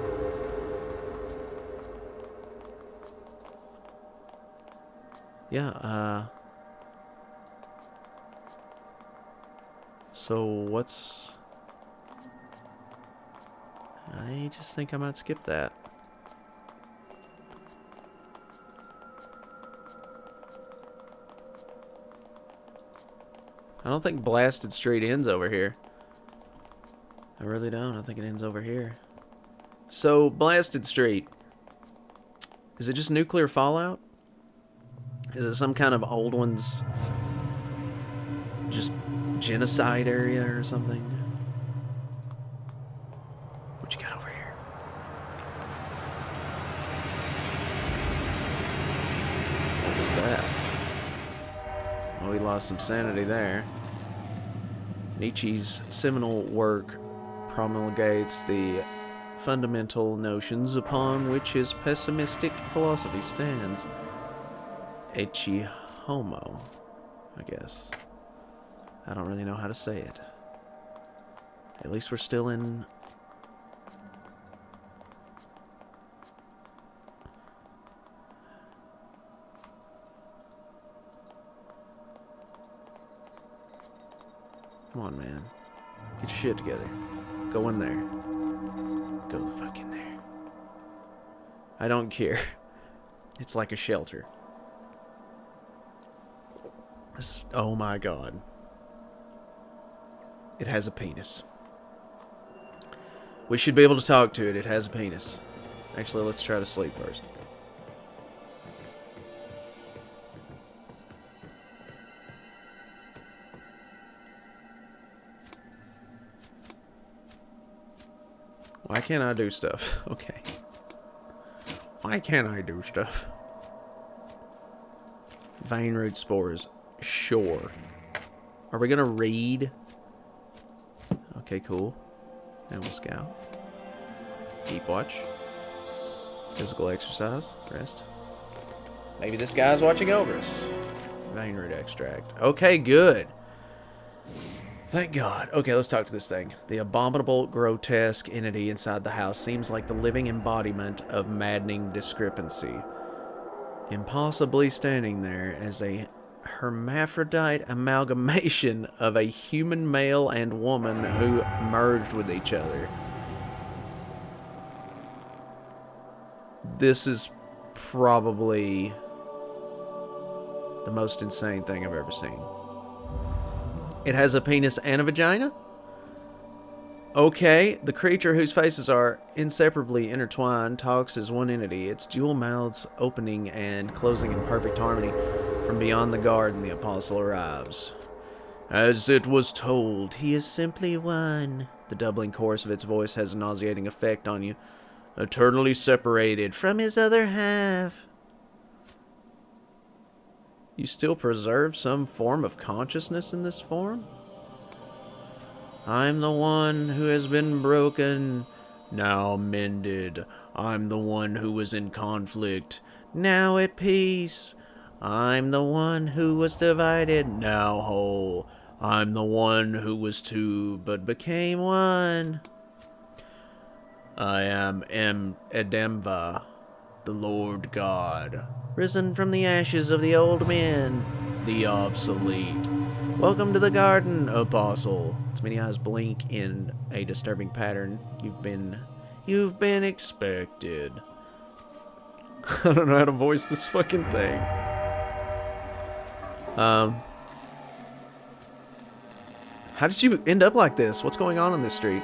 Yeah, so what's... I just think I might skip that. I don't think Blasted Street ends over here. I really don't. I think it ends over here. So, Blasted Street. Is it just nuclear fallout? Is it some kind of old one's just genocide area or something? What you got over here? What was that? Well, we lost some sanity there. Nietzsche's seminal work promulgates the fundamental notions upon which his pessimistic philosophy stands. Ecce homo, I guess. I don't really know how to say it. At least we're still in... Come on, man. Get your shit together. Go in there. Go the fuck in there. I don't care. It's like a shelter. This, oh my god. It has a penis. We should be able to talk to it. It has a penis. Actually, let's try to sleep first. Why can't I do stuff? Okay. Why can't I do stuff? Vine root spores. Sure. Are we gonna read? Okay, cool. And we'll scout. Keep watch. Physical exercise. Rest. Maybe this guy's watching over us. Vine root extract. Okay, good. Thank God. Okay, let's talk to this thing. The abominable, grotesque entity inside the house seems like the living embodiment of maddening discrepancy. Impossibly standing there as a hermaphrodite amalgamation of a human male and woman who merged with each other. This is probably the most insane thing I've ever seen. It has a penis and a vagina? Okay, the creature whose faces are inseparably intertwined talks as one entity, its jewel mouths opening and closing in perfect harmony. From beyond the garden, the apostle arrives. As it was told, he is simply one. The doubling chorus of its voice has a nauseating effect on you. Eternally separated from his other half. You still preserve some form of consciousness in this form? I'm the one who has been broken, now mended. I'm the one who was in conflict, now at peace. I'm the one who was divided, now whole. I'm the one who was two, but became one. I am Edemva, the Lord God, risen from the ashes of the old men, the obsolete. Welcome to the garden, apostle. Its many eyes blink in a disturbing pattern. You've been expected. I don't know how to voice this fucking thing. How did you end up like this? What's going on this street?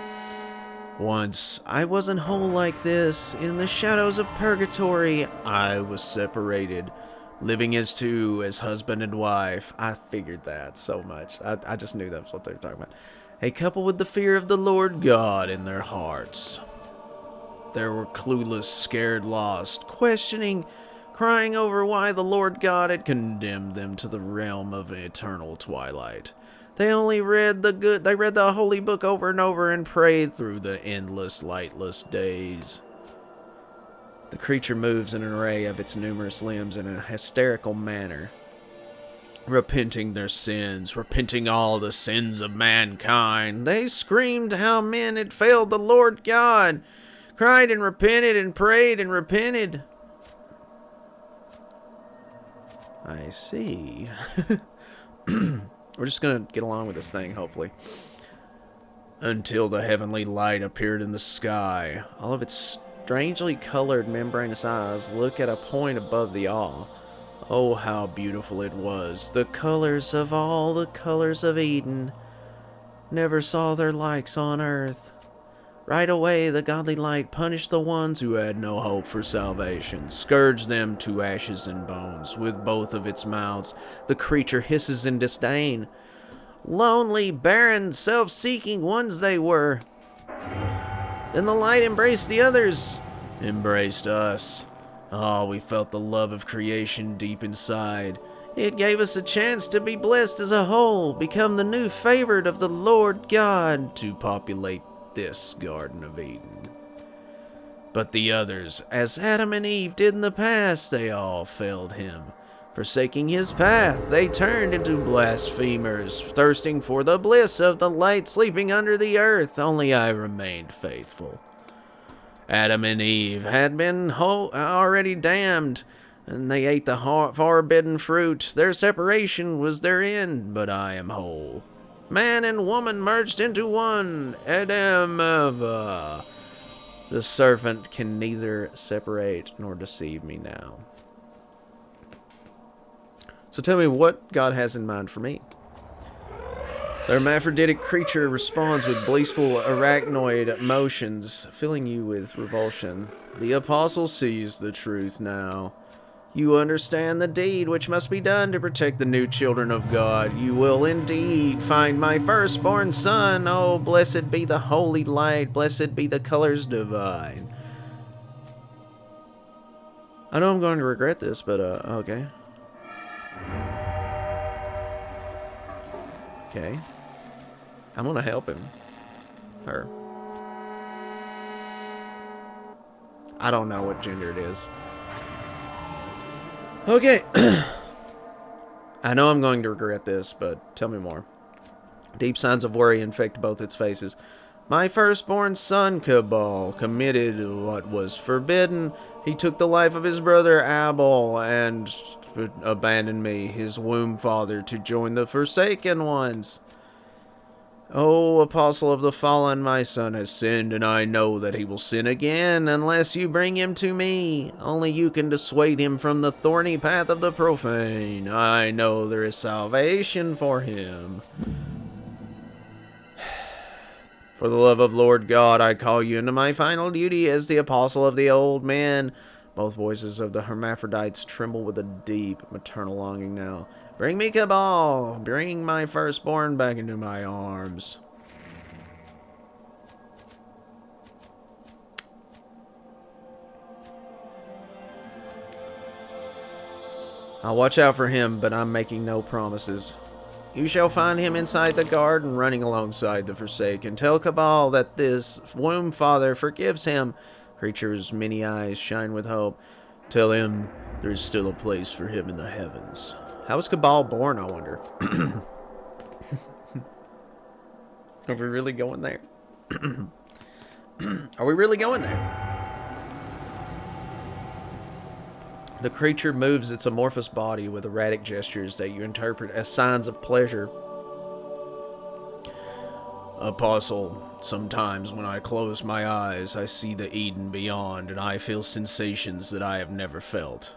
Once I wasn't whole like this. In the shadows of purgatory, I was separated. Living as two, as husband and wife. I figured that so much. I just knew that was what they were talking about. A couple with the fear of the Lord God in their hearts. They were clueless, scared, lost, questioning, crying over why the Lord God had condemned them to the realm of eternal twilight. They read the holy book over and over and prayed through the endless, lightless days. The creature moves in an array of its numerous limbs in a hysterical manner, repenting their sins, repenting all the sins of mankind. They screamed how men had failed the Lord God, cried and repented and prayed and repented. I see. We're just going to get along with this thing, hopefully. Until the heavenly light appeared in the sky. All of its strangely colored membranous eyes look at a point above the awe. Oh, how beautiful it was. The colors of all the colors of Eden. Never saw their likes on earth. Right away, the godly light punished the ones who had no hope for salvation, scourged them to ashes and bones. With both of its mouths, the creature hisses in disdain. Lonely, barren, self-seeking ones they were. Then the light embraced the others, embraced us. Oh, we felt the love of creation deep inside. It gave us a chance to be blessed as a whole, become the new favored of the Lord God, to populate this Garden of Eden. But the others, as Adam and Eve did in the past, they all failed him. Forsaking his path, they turned into blasphemers, thirsting for the bliss of the light sleeping under the earth. Only I remained faithful. Adam and Eve had been already damned, and they ate the forbidden fruit. Their separation was their end, but I am whole. Man and woman merged into one. Adam Eva. The serpent can neither separate nor deceive me now. So tell me what God has in mind for me. The hermaphroditic creature responds with blissful arachnoid motions, filling you with revulsion. The apostle sees the truth now. You understand the deed which must be done to protect the new children of God. You will indeed find my firstborn son. Oh, blessed be the holy light. Blessed be the colors divine. I know I'm going to regret this, but, okay. Okay. I'm going to help him. Her. I don't know what gender it is. Okay. I know I'm going to regret this, but tell me more. Deep signs of worry infect both its faces. My firstborn son, Cabal, committed what was forbidden. He took the life of his brother, Abel, and abandoned me, his womb father, to join the forsaken ones. O apostle of the fallen, my son has sinned, and I know that he will sin again unless you bring him to me. Only you can dissuade him from the thorny path of the profane. I know there is salvation for him. For the love of Lord God, I call you into my final duty as the apostle of the old man. Both voices of the hermaphrodites tremble with a deep maternal longing now. Bring me Cabal! Bring my firstborn back into my arms. I'll watch out for him, but I'm making no promises. You shall find him inside the garden, running alongside the Forsaken. Tell Cabal that this womb father forgives him. Creature's many eyes shine with hope. Tell him there's still a place for him in the heavens. How was Cabal born, I wonder? Are we really going there? Are we really going there? The creature moves its amorphous body with erratic gestures that you interpret as signs of pleasure. Apostle, sometimes when I close my eyes, I see the Eden beyond, and I feel sensations that I have never felt.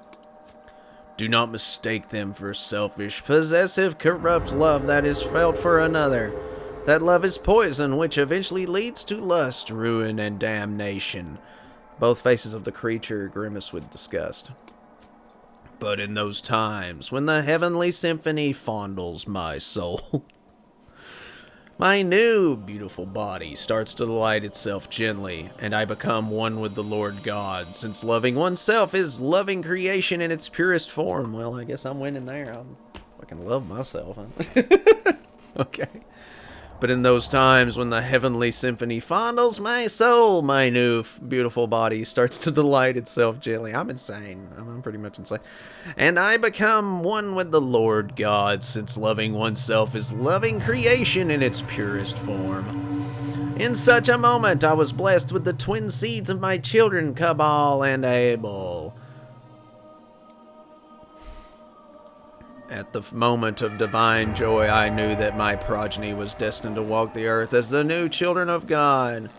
Do not mistake them for selfish, possessive, corrupt love that is felt for another. That love is poison, which eventually leads to lust, ruin, and damnation. Both faces of the creature grimace with disgust. But in those times when the heavenly symphony fondles my soul, my new beautiful body starts to delight itself gently, and I become one with the Lord God, since loving oneself is loving creation in its purest form. Well, I guess I'm winning there. I fucking love myself, huh? Okay. But in those times when the heavenly symphony fondles my soul, my new beautiful body starts to delight itself gently. I'm insane. I'm pretty much insane. And I become one with the Lord God, since loving oneself is loving creation in its purest form. In such a moment, I was blessed with the twin seeds of my children, Cabal and Abel. At the moment of divine joy, I knew that my progeny was destined to walk the earth as the new children of God.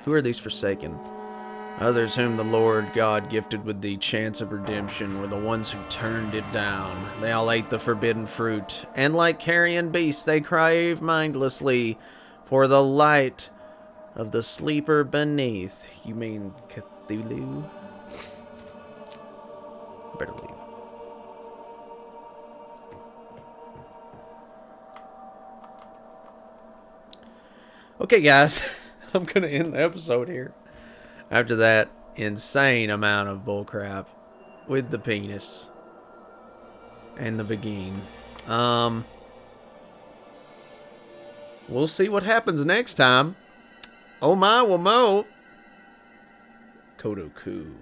Who are these Forsaken? Others whom the Lord God gifted with the chance of redemption were the ones who turned it down. They all ate the forbidden fruit, and like carrion beasts, they crave mindlessly for the light of the sleeper beneath. You mean Cthulhu? Better leave. Okay, guys, I'm going to end the episode here. After that insane amount of bullcrap with the penis and the vagine. We'll see what happens next time. Oh my, well, mo. Kodoku.